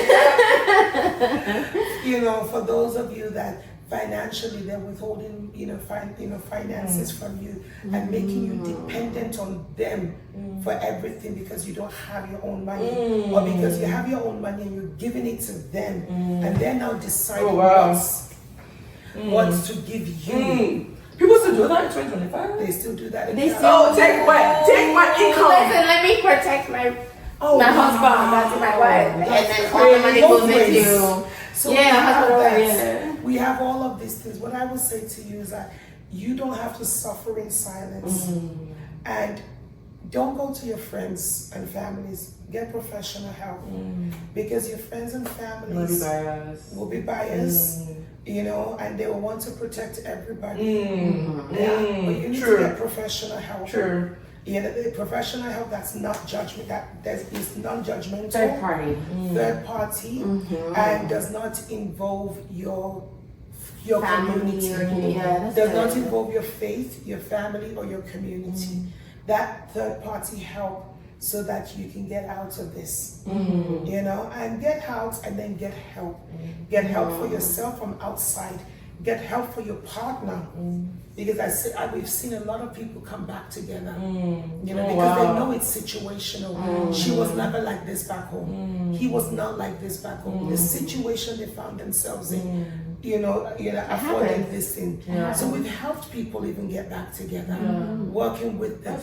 You know, for those of you that financially they're withholding, finances from you and making you dependent on them for everything because you don't have your own money, or because you have your own money and you're giving it to them, and they're now deciding what to give you. People still do that in 2025? They still do that. Take my income. Listen, let me protect my husband, that's my wife, and then all the money goes into. So we have all of these things. What I will say to you is that you don't have to suffer in silence, and don't go to your friends and families. Get professional help, because your friends and families will be biased. You know, and they will want to protect everybody. But you need to get professional help. You know, the professional help that's not judgment, that is non-judgmental. Third party, and does not involve your community. Does not involve your faith, your family, or your community. That third party help, so that you can get out of this, you know, and get out and then get help. Get help for yourself from outside. Get help for your partner, because we've seen a lot of people come back together, you know, because they know it's situational. She was never like this back home. He was not like this back home. The situation they found themselves in, you know, afforded this thing. So we've helped people even get back together, working with them,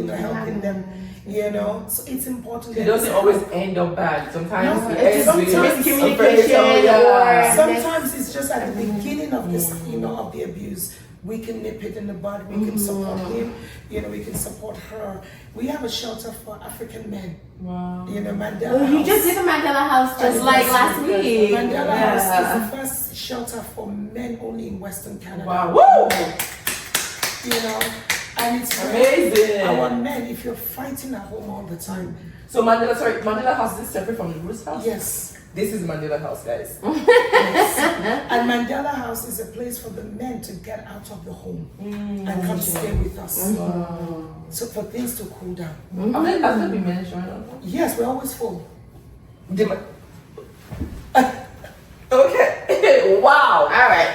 helping them, you know. So it's important. It doesn't always end up bad. Sometimes it's miscommunication, sometimes it's just at the beginning of this, of the abuse. We can nip it in the bud. We can support him. You know, we can support her. We have a shelter for African men. Wow. You know, Mandela House. You just did the Mandela House just like last week. Mandela House is the first shelter for men only in Western Canada. Wow. Woo! You know, and it's amazing. Our men, if you're fighting at home all the time, So Mandela House is separate from the Ruth's house? Yes. This is Mandela House, guys. Yes. And Mandela House is a place for the men to get out of the home and come to stay with us. So for things to cool down. Has there been mentioned? Yes, we're always full. Okay. Wow. All right.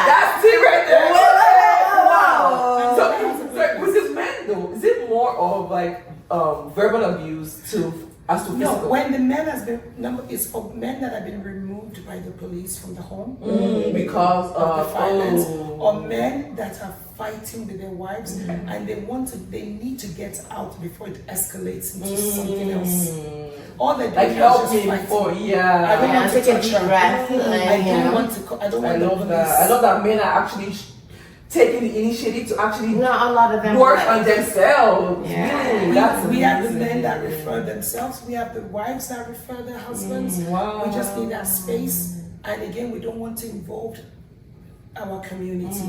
That's it right there. Wow. So with this men though, is it more of like verbal abuse as to No, physical? when the man has been, it's for men that have been removed by the police from the home Because of the violence, or men that are fighting with their wives and they need to get out before it escalates into something else. All they do like is help just me fighting. before, I don't want to take a touch deep her. breath. I don't want the police. that. I love that men are actually taking the initiative to actually Not a lot of them work on themselves. Yeah. Really, We have the men that refer themselves. We have the wives that refer their husbands. Wow. We just need that space. And again, we don't want to involve our community.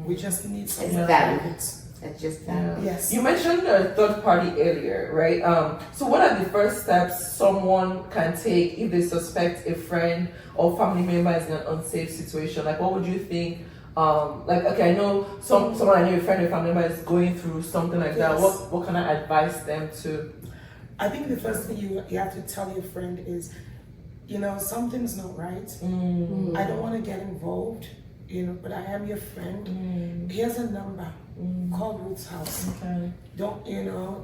We just need some It's help them. with it. It's just that. Yes. You mentioned the third party earlier, right? So what are the first steps someone can take if they suspect a friend or family member is in an unsafe situation? Like, what would you think? Okay, I know someone I know, a friend or family member is going through something like that. Yes. What can I advise them to? I think the first thing you have to tell your friend is, something's not right. I don't want to get involved, but I am your friend. Here's a number. Call Ruth's house. Okay. Don't,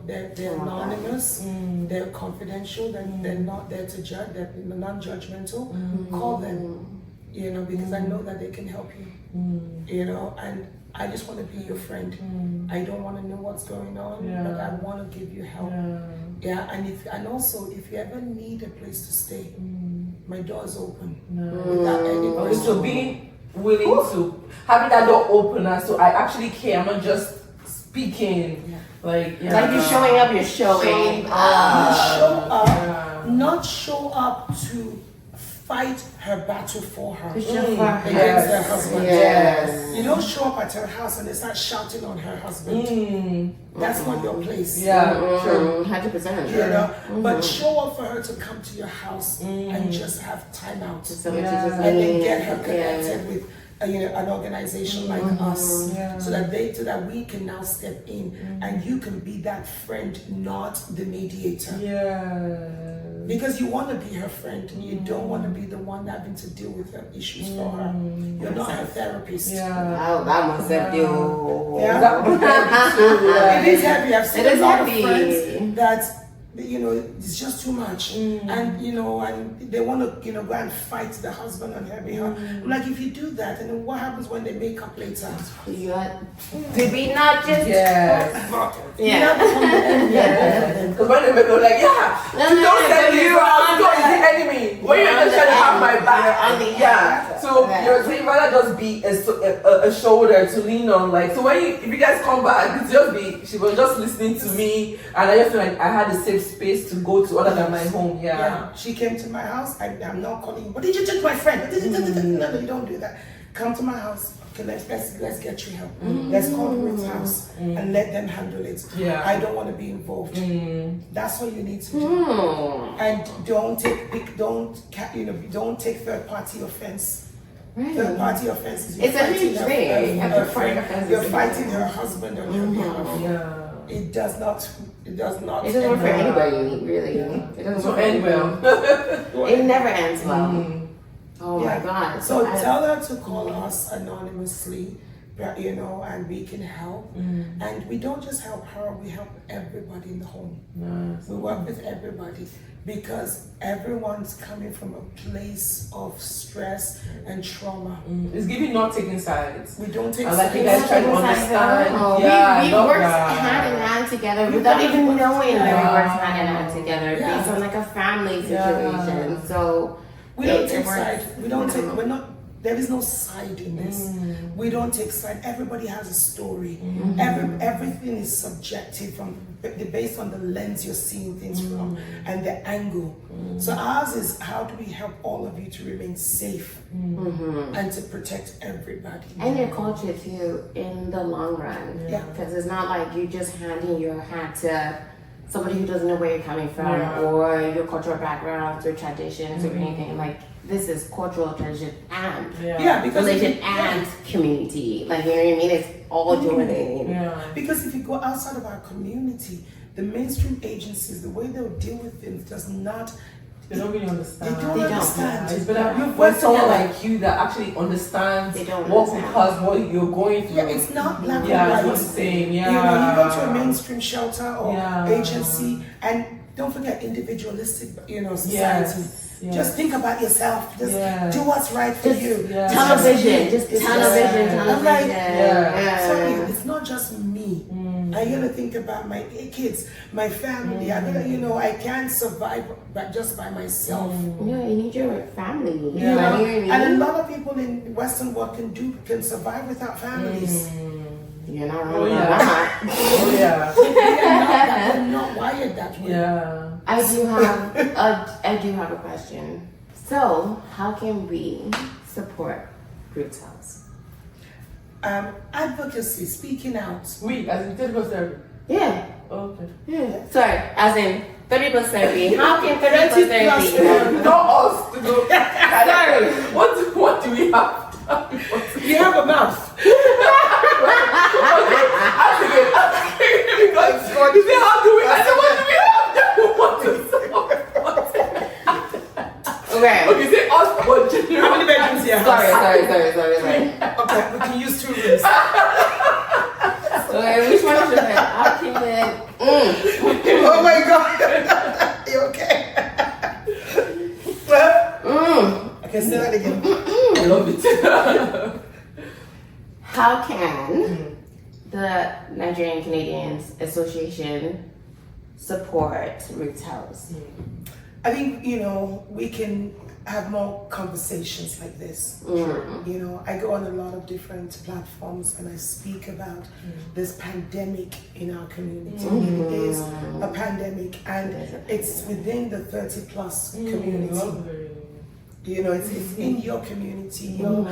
they're anonymous, they're confidential, they're not there to judge, they're non-judgmental. Call them, because I know that they can help you, and I just want to be your friend. I don't want to know what's going on, but I want to give you help. And also if you ever need a place to stay, my door is open. Without any Okay, question. so being willing to having that door opener, so I actually care. I'm not just speaking. Like you're showing up, you're showing not show up to fight her battle for her against Yes. her husband. Yes. You don't show up at her house and they start shouting on her husband. That's not your place. Sure. 100%. But show up for her to come to your house and just have time out Somebody to just and then lean. get her connected with an organization like us, so that we can now step in and you can be that friend, not the mediator. Because you want to be her friend, you don't want to be the one having to deal with her issues for her. You're not her therapist. Oh, that must have It is heavy. I've seen a lot of friends that it's just too much, and and they want to go and fight the husband on her behalf. Like, if you do that, and then what happens when they make up later? Did we not just? Because when they make up, like, don't send me out. Don't is the enemy. When you're just trying to have my back, So you're saying rather just be a shoulder to lean on. Like, so if you guys come back, she was just listening to me, and I just feel like I had a safe space to go to other than my home. She came to my house. I'm not calling you. But did you take my friend? No, you don't do that. Come to my house. Okay, let's get you help. Let's call Ruth's house and let them handle it. I don't want to be involved. That's what you need to do. And don't take third party offense. Third party offense is it's a huge thing. You're fighting her husband on your behalf. It does not. It doesn't work for anybody, really. It doesn't end well. It never ends well. Oh my God. So tell her to call us anonymously, and we can help. And we don't just help her, we help everybody in the home. We work with everybody because everyone's coming from a place of stress and trauma. It's giving not taking sides. We don't take sides. You guys try to understand. We work hand in hand together without even knowing that we work hand in hand together based on like a family situation. So we don't take sides. There is no side in this. We don't take side. Everybody has a story. Everything is subjective based on the lens you're seeing things from and the angle. So ours is, how do we help all of you to remain safe and to protect everybody? And your culture too, in the long run. Yeah. Because it's not like you just handing your hat to somebody who doesn't know where you're coming from or your cultural backgrounds or traditions or anything. Like, this is cultural tradition and because religion and community. Like, you know what I mean? It's all joining. Because if you go outside of our community, the mainstream agencies, the way they'll deal with things does not. They don't really understand. They don't understand. It's better when someone like you that actually understands what you're going through. Yeah, it's not black and white. white. It's not the same. You know, you go to a mainstream shelter or agency, and don't forget individualistic, society. Yes. Just think about yourself. Just do what's right for you. Television. Just television. I'm like, sorry, it's not just me. I gotta think about my kids, my family. I gotta, I can't survive just by myself. Yeah, you need your family. You know? And a lot of people in Western world can survive without families. You're not wrong about that. We're not wired that way. I do have a question. So, how can we support Ruth's House? Advocacy, speaking out. We, as in therapy therapy. Yeah. Okay. Yeah. Sorry, as in 30 plus therapy. How can 30 plus therapy? Not us to go. Sorry. What do we have? You have a mouth. How do we? I said, what do we have? Okay, say us or general. How many bedrooms do you have? Sorry. Okay, we can use 2 rooms. Okay, which one is your bed? How can we? Oh my God. You okay? Okay, say that again. I love it. How can the Nigerian Canadians Association support Ruth's House? I think, we can have more conversations like this. I go on a lot of different platforms and I speak about this pandemic in our community. It is a pandemic and it's within the 30 plus community. It's in your community, your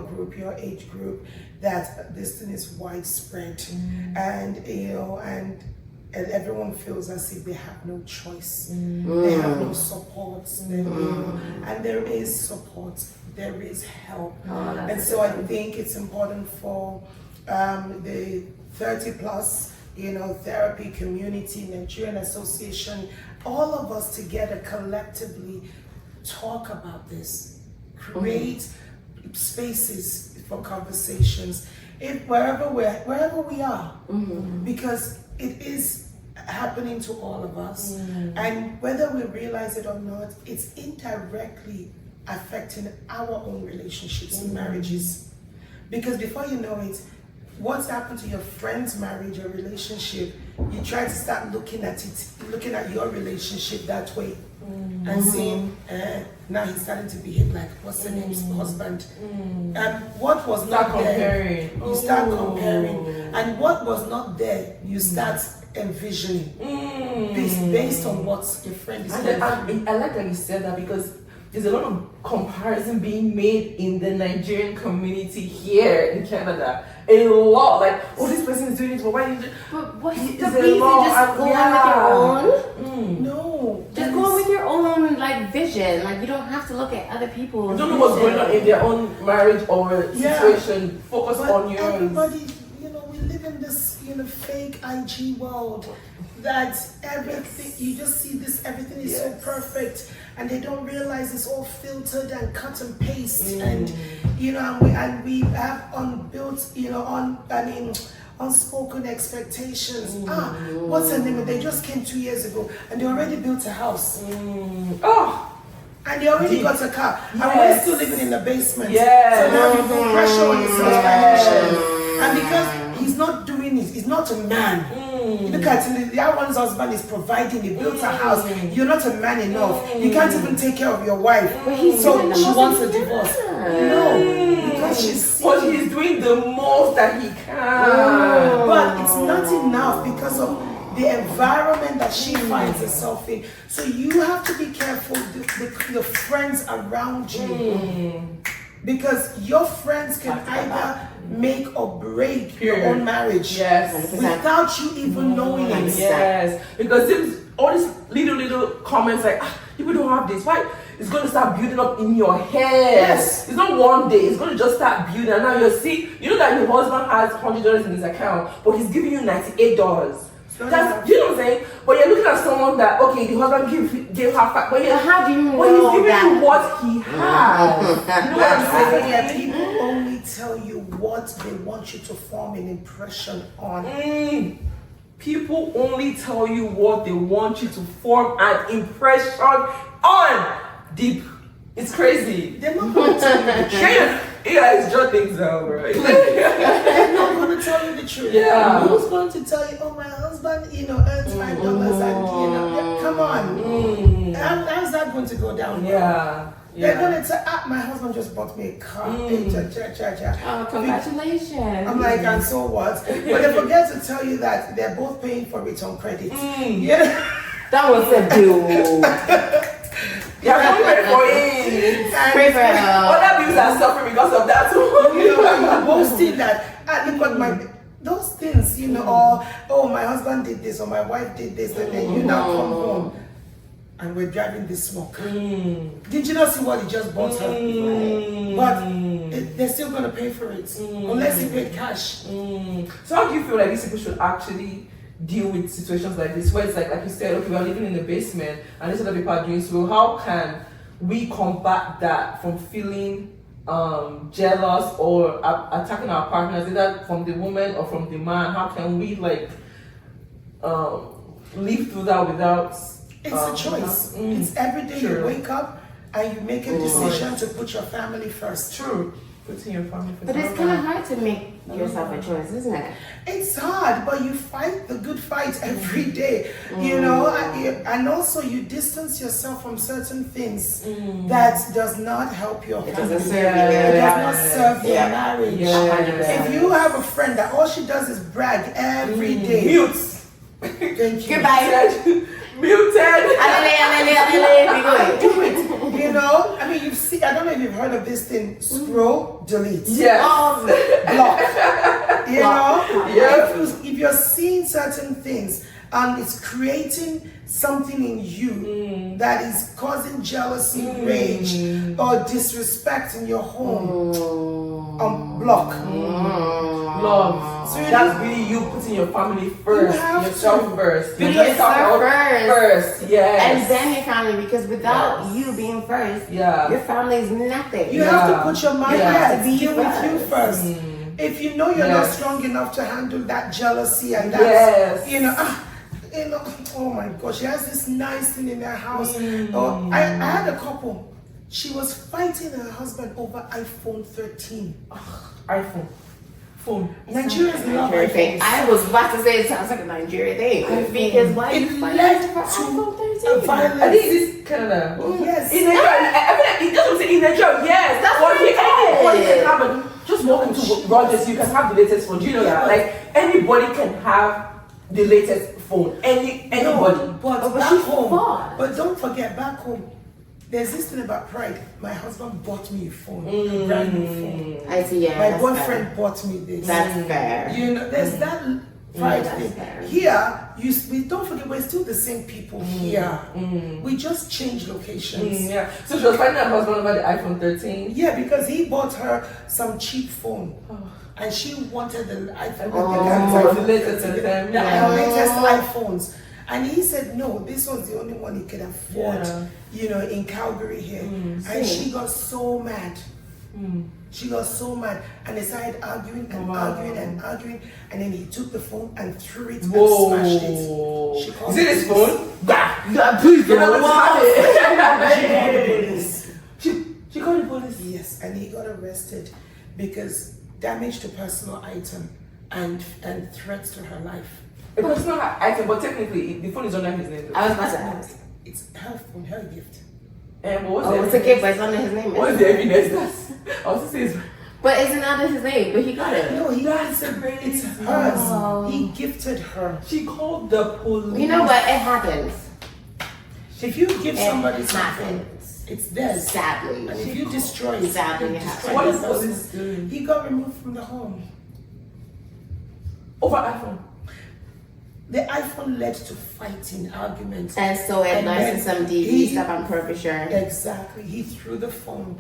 group, your age group, that this thing is widespread, and and everyone feels as if they have no choice, they have no support, and there is support, there is help, and so I think it's important for the 30 plus, therapy community, Nigerian Association, all of us together collectively talk about this, create spaces for conversations, wherever we are, because it is happening to all of us, and whether we realize it or not, it's indirectly affecting our own relationships and marriages, because before you know it, what's happened to your friend's marriage or relationship, you try to start looking at your relationship that way, and seeing, now he's starting to behave like, what's the name's husband? And what was not there, you start comparing. And what was not there, you start envisioning, based on what your friend is doing. I like that you said that, because there's a lot of comparison being made in the Nigerian community here in Canada. A lot, like, this person is doing it, but why did you? But what's the reason? Just go on with your own? No. Just go on with your own, vision. You don't have to look at other people's. You don't know what's going on in their own marriage or situation. Focus on yours. Everybody, we live in this, fake IG world that everything, you just see this, everything is so perfect, and they don't realize it's all filtered and cut and paste, and we have unbuilt, unspoken expectations. What's her name? They just came 2 years ago and they already built a house. And they already got a car. And we're still living in the basement. So now you put pressure on yourself financially. And because he's not doing it, he's not a man. You look at him, the other one's husband is providing, he built a house. You're not a man enough. You can't even take care of your wife. So she wants a divorce. No, because she's doing the most that he can. But it's not enough because of the environment that she finds herself in. So you have to be careful, the friends around you. Because your friends can either make or break your own marriage. Yes. Without you even knowing it. Yes. Because there's all these little comments like, people don't have this. Why? It's going to start building up in your head. Yes. It's not one day. It's going to just start building. And now you see, you know that your husband has $100 in his account, but he's giving you $98. That's, you know what I'm saying? But you're looking at someone that, okay, the husband gave her $5, but how do you know he's giving that? you what he has. You know what I'm saying? Yeah, people only tell you what they want you to form an impression on. People only tell you what they want you to form an impression on. Deep. It's crazy. They're not going to tell you the truth. It's just things out, right? They're not going to tell you the truth. Yeah. Who's going to tell you, oh, my husband, earns $5 and, come on. How's that going to go down? Yeah. They're going to say, my husband just bought me a car. Oh, congratulations. I'm like, and so what? But they forget to tell you that they're both paying for it on credit. Yeah. That was a deal. Yeah, pray for it. Pray for other people are suffering because of that too. You're boasting that, look what those things, or, oh, my husband did this, or my wife did this, and then you now come home and we're driving this smoke. Did you not see what he just bought her? But they're still going to pay for it, unless he paid cash. So how do you feel like these people should actually deal with situations like this, where it's like you said, okay, we're living in the basement and these other people are doing so? How can we combat that from feeling jealous or attacking our partners, either from the woman or from the man? How can we live through that without? It's a choice. It's every day you wake up and you make a decision to put your family first. True. Putting your family first. But it's kind of hard to make yourself a choice, isn't it? It's hard, but you fight the good fight every day, and also you distance yourself from certain things that does not help your family. It doesn't serve It does not serve your marriage. Yeah. If you have a friend that all she does is brag every day, mute. Thank you. Goodbye. Muted. Do it. I mean, you've seen, I don't know if you've heard of this thing, scroll, delete. Yes. Block. Yeah. If you're seeing certain things and it's creating something in you that is causing jealousy, rage, or disrespect in your home, block. Love. So that's really you putting your family first, yourself first. Put yourself first. Yes. And then your family, because without you being first, your family is nothing. You have to put your mind to be deal with you first. If you know you're not strong enough to handle that jealousy and that, oh my gosh, she has this nice thing in her house. I had a couple. She was fighting her husband over iPhone 13. iPhone. Phone. Nigerians love iPhones. I was about to say it sounds like a Nigerian thing. Because why it led to violence. I think it's Canada. Yes. In Nigeria, in Nigeria, yes. That's what anybody can have. Just walk into Rogers, you can have the latest phone. Do you know that? Like anybody can have the latest phone. Anybody. But back home. But don't forget, back home, there's this thing about pride. My husband bought me a phone, a brand new phone. I see, my boyfriend bought me this. That's fair. There's that pride thing. Fair. Here, we don't forget, we're still the same people here. We just change locations. So she was fighting her husband over the iPhone 13? Yeah, because he bought her some cheap phone. And she wanted the iPhone. The latest of them. The latest iPhones. And he said, no, this was the only one he could afford, in Calgary here. And she got so mad. She got so mad. And they started arguing and arguing. And then he took the phone and threw it and smashed it. She called Is it his phone? Please don't She called the police. She called the police? Yes, and he got arrested because damage to personal item and threats to her life. A personal item, but technically the phone is under his name. I was about to ask. It's her phone, her gift. It's a gift, but it's under his name. What is the evidence? I was saying, but it's not under his name, but he got it. No, it's hers. He gifted her. She called the police. You know what? It happens. If you give somebody something, It's theirs. Sadly. And if you destroy it, Sadly, you it destroy What the is person. police doing? He got removed from the home. Over iPhone. The iPhone led to fighting, arguments. And so it And led then to some DV he- stuff, I'm pretty sure. Exactly. He threw the phone.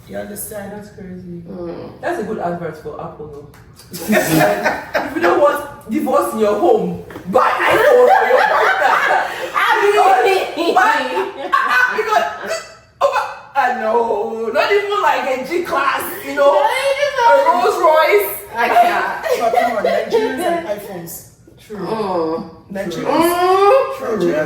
You understand? That's crazy. Mm. That's a good advert for Apple though. If you don't want divorce in your home, buy iPhone for your partner. I know, not even like a G-Class, you know, a Rolls Royce. I can't. But come on, Nigerians and iPhones. True. Nigerians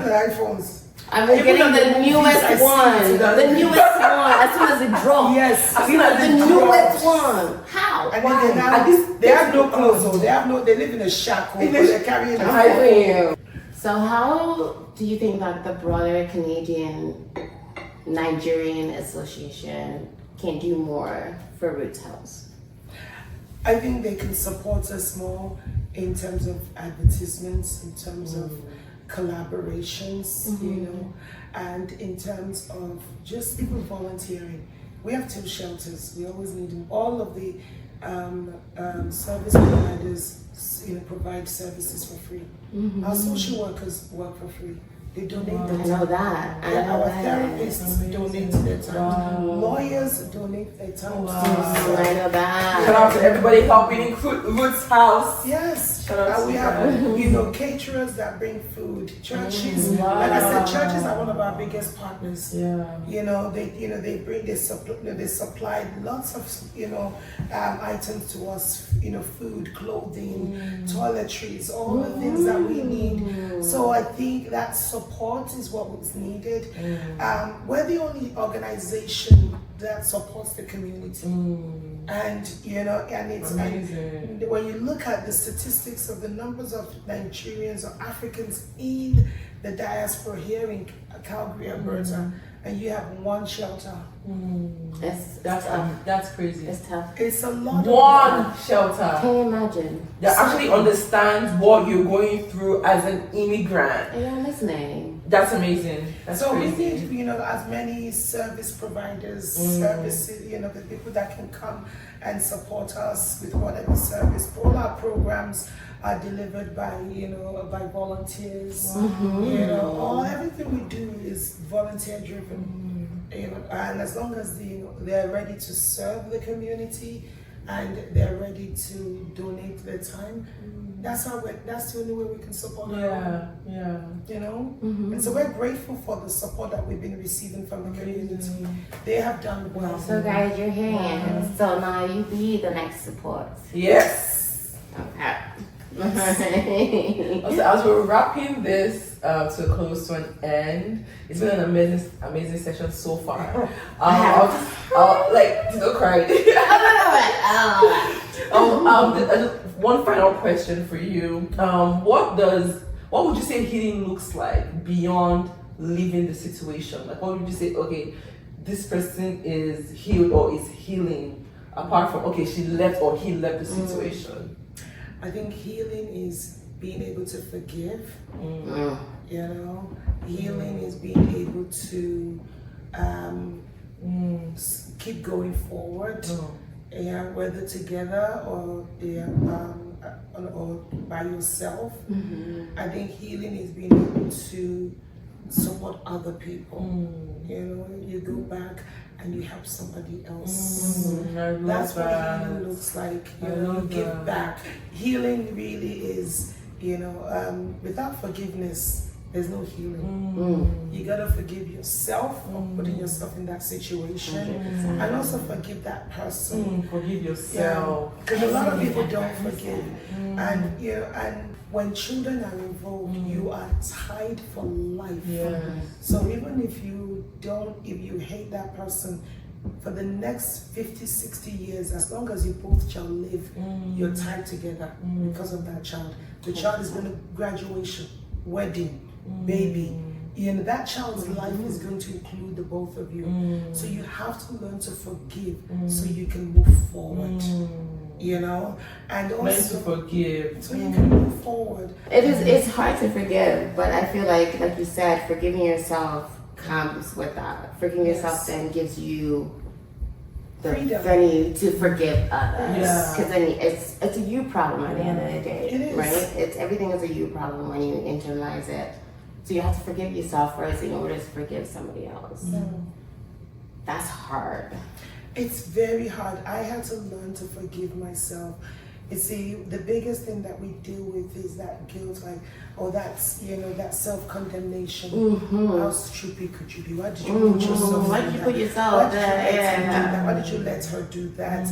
and iPhones. I'm getting the newest one. The newest one. As soon as it drops. Yes. As soon as the newest one. How? And Why? then they have no clothes on. They live in a shack home, but they're carrying a phone. So how do you think that the broader Canadian Nigerian Association can do more for Roots House? I think they can support us more in terms of advertisements, in terms of collaborations, you know, and in terms of just even volunteering. We have 2 shelters. We always need them. All of the service providers, you know, provide services for free. Our social workers work for free. They donate their I time. know that. Our therapists donate their time. Lawyers donate their time. I know that. Shout out to everybody helping in Ruth's house. Yes, Shout out and to we have, you know, caterers that bring food. Churches, like I said, churches are one of our biggest partners. Yeah. You know, they supply lots of, you know, items to us. You know, food, clothing, toiletries, all the things that we need. So I think that support is what was needed. We're the only organization that supports the community. And you know, and it's amazing. And when you look at the statistics of the numbers of Nigerians or Africans in the diaspora here in Calgary, Alberta, and you have 1 shelter. That's crazy. It's tough. It's a lot. One shelter Can you imagine? that actually understands what you're going through as an immigrant. Yeah, I'm listening. That's amazing. That's So crazy. we need, you know, as many service providers, services, you know, the people that can come and support us with whatever service. All our programs are delivered by, you know, by volunteers. You know, everything we do is volunteer driven. You know, and as long as they're ready to serve the community and they're ready to donate their time, that's the only way we can support them. You know, and so we're grateful for the support that we've been receiving from the community. They have done well. So guys, you're here. So now you be the next support. Yes. Okay. Also, as we're wrapping this to close to an end, it's been an amazing session so far. I'll like, don't cry. Just one final question for you. What would you say healing looks like beyond leaving the situation? Like, what would you say? Okay, this person is healed or is healing. Apart from, okay, she left or he left the situation. I think healing is being able to forgive. You know, healing is being able to keep going forward. Yeah, whether together or by yourself. I think healing is being able to support other people. You know, you go back and you help somebody else. That's what healing looks like. You know, you give back. Healing really is, you know, without forgiveness, there's no healing. You gotta forgive yourself for putting yourself in that situation, and also forgive that person. Forgive yourself. Because a lot of people don't forgive, and you know, and when children are involved, you are tied for life. So even if you hate that person for the next 50, 60 years, as long as you both shall live, you're tied together because of that child. The child is going to graduation, wedding, baby. You know, that child's life is going to include the both of you. So you have to learn to forgive so you can move forward. You know, and also learn to forgive so you can move forward. It's hard to forgive, but I feel like you said, forgiving yourself comes with that. Forgiving yourself then gives you the freedom. venue to forgive others. Yeah. Because then it's a you problem at the end of the day. It is. Right? Everything is a you problem when you internalize it. So you have to forgive yourself first in order to forgive somebody else. That's hard. It's very hard. I had to learn to forgive myself. You see, the biggest thing that we deal with is that guilt, like, oh, that's, that self-condemnation. How stupid could you be? Why did you put yourself Why through did you that? put yourself Why did you there? let her do Yeah. that? Why did you let her do that?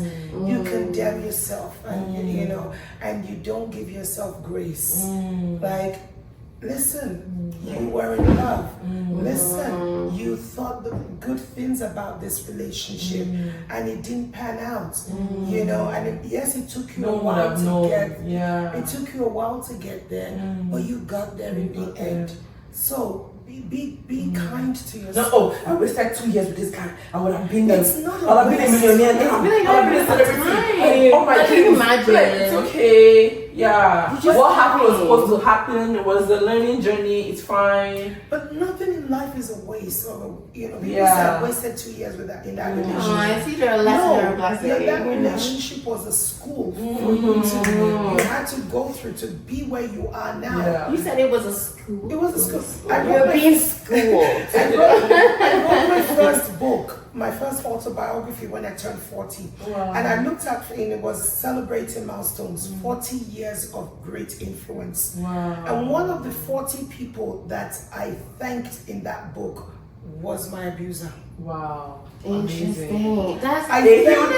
You condemn yourself, and and you don't give yourself grace. Like, listen, you were in love. Listen, you thought the good things about this relationship, and it didn't pan out. And yes, it took you a while to get. It took you a while to get there, but you got there in the end. So be kind to yourself. No, I wasted 2 years with this guy. I would have been It's not a I would have been a waste. millionaire. I would have been a celebrity. Oh my Can you goodness. imagine? Like, it's okay. Yeah. You just What happened was happy. supposed to happen. It was a learning journey. It's fine. But nothing in life is a waste. Or people say Yeah. I wasted 2 years in that relationship. Oh, I see there a lesson or a blessing. that relationship was a school for you you had to go through to be where you are now. Yeah. You said it was a school. It was a school. I You're wrote being schooled. my first book, my first autobiography when I turned 40. Wow. And I looked at and it was celebrating milestones, 40 years of great influence. Wow. And one of the 40 people that I thanked in that book was my abuser. Wow. Interesting. That's I I think was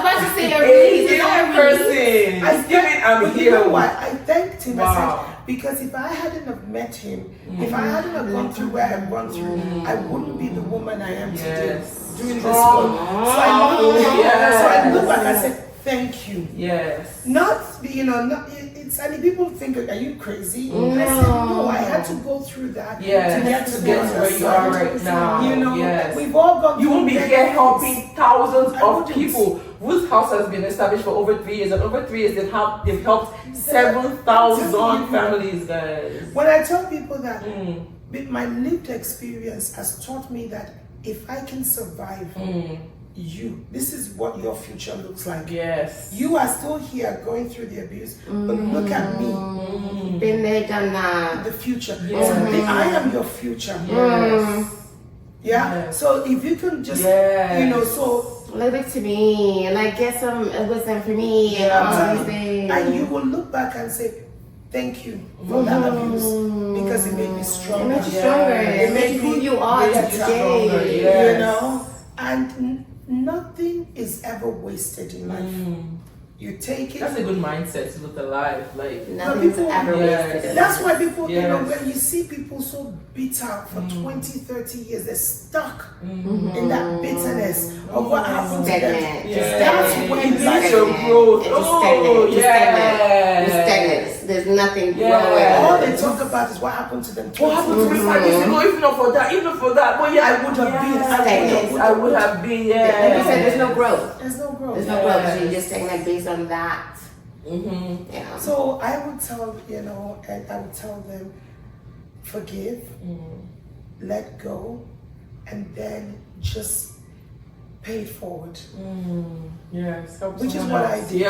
about to say a release. Is that a release? But you know what? I thanked him. I Wow. said, because if I hadn't have met him, if I hadn't have gone through where I've gone through, I wouldn't be the woman I am today. Yes. Doing this work. So I look back and said, thank you. Yes. Not it's and people think, are you crazy? I said, no, I had to go through that Yes. to get to where you are right now. Yes. We've all gone You through won't be many here things. helping thousands I of wouldn't. people. Ruth's house has been established for over 3 years, and over 3 years they've helped 7,000 families, guys. When I tell people that, my lived experience has taught me that if I can survive this is what your future looks like. Yes. You are still here going through the abuse, but look at me, Been there, done that. the future. Yes. So I am your future. Yes. Yeah. Yes. So if you can just, so. Leave it to me, and I get some wisdom for me, and all these things. And you will look back and say, thank you for that abuse, because it made me stronger. It made you stronger. It made you who you are today. Yes. And nothing is ever wasted in life. You take it. That's a good mindset to look alive. Like, Nothing's people- ever Yes. wasted. That's why people, Yes. when you see people so bitter for 20, 30 years, they're stuck in that bitterness of what happened to them. Stagnant. Yes. That's Stagnant. when It's life- your growth. It's just Oh, stagnant. Just yes. stagnant. There's nothing Yes. growing. all they talk about is what happened to them. What happened to me 5 years ago? If not for that, but yeah, I would have been. Stagnant. I would have been, Like you said, there's no yeah. growth. There's no growth. There's no growth. So you're just stagnant based on that. Yeah. So I would tell, and I would tell them, forgive, let go, and then just pay it forward. Yes. help Which is someone what I else. did.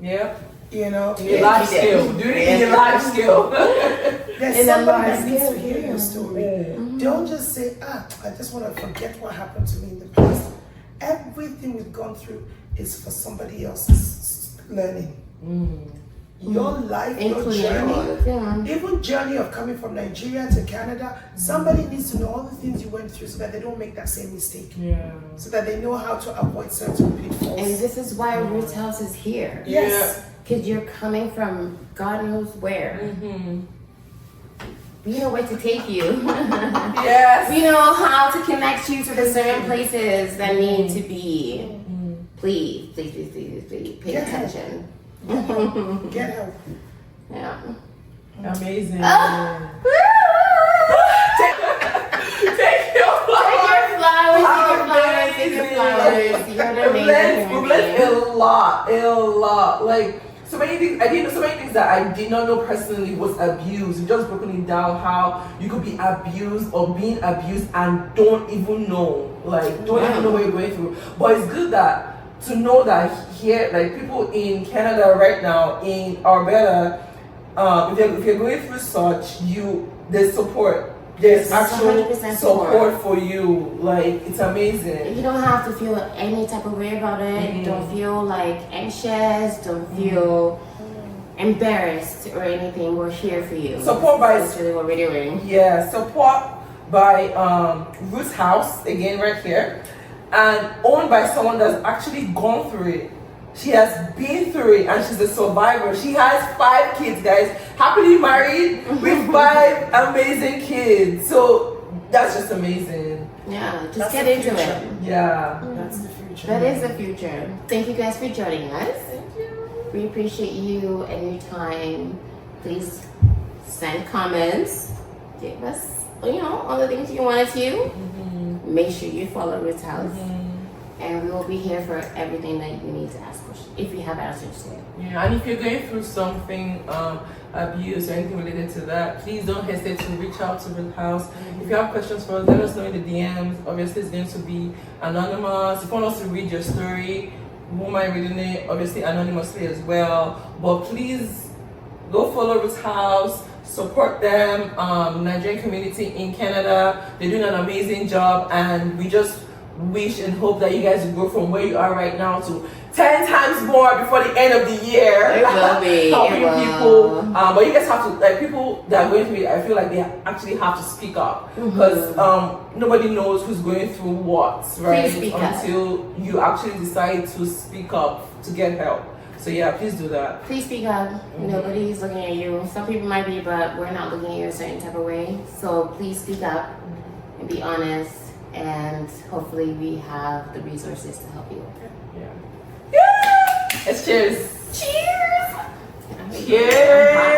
Yep. You know, In your life skill. Do it in your life skill. there's In a somebody large that needs to scale, hear yeah. your story. Don't just say, I just want to forget what happened to me in the past. Everything we've gone through is for somebody else's learning. Your life, your Including journey, yours, yeah. even journey of coming from Nigeria to Canada, somebody needs to know all the things you went through so that they don't make that same mistake. Yeah. So that they know how to avoid certain pitfalls. And this is why Ruth's house is here. Yes. Because you're coming from God knows where. We know where to take you. Yes. We know how to connect you to the certain places that need to be. Please, please, please, please, please, pay Yeah. attention. Get help. Yeah. Amazing. Take your flowers. You're an amazing human We've learned being. a lot. Like, so so many things. I didn't know so many things that I did not know personally was abuse. We just broken it down how you could be abused or being abused and don't even know, like don't even know what you're going through. But it's good that to know that here, like people in Canada right now in Alberta, if you're going through such, there's support. There's actual support for you. Like, it's amazing. You don't have to feel any type of way about it. Don't feel like anxious. Don't feel embarrassed or anything. We're here for you. Support by That's really what we're doing. Yeah, support by Ruth's house, again right here, and owned by someone that's actually gone through it. She has been through it and she's a survivor. She has 5 kids, guys, happily married with 5 amazing kids. So that's just amazing. Yeah, just That's get the into future. it. Yeah. That's the future. That is the future. Thank you guys for joining us. Thank you. We appreciate you and your time. Please send comments. Give us, all the things you wanted to. Make sure you follow Ruth's house. And we will be here for everything that you need to ask questions, if you have answers to it. Yeah, and if you're going through something, abuse or anything related to that, please don't hesitate to reach out to Ruth's house. If you have questions for us, let us know in the DMs. Obviously, it's going to be anonymous. If you want us to read your story, we won't mind reading it, obviously anonymously as well. But please go follow Ruth's house. Support them, Nigerian community in Canada. They're doing an amazing job, and we just wish and hope that you guys will grow from where you are right now to 10 times more before the end of the year. It will be. Helping people. But you guys have to, like, people that are going through it, I feel like they actually have to speak up, because nobody knows who's going through what, right? Please speak until you actually decide to speak up to get help. So yeah, please do that. Please speak up. Nobody's looking at you. Some people might be, but we're not looking at you a certain type of way. So please speak up and be honest. And hopefully we have the resources to help you. Yeah. Let's cheers. Cheers! Cheers.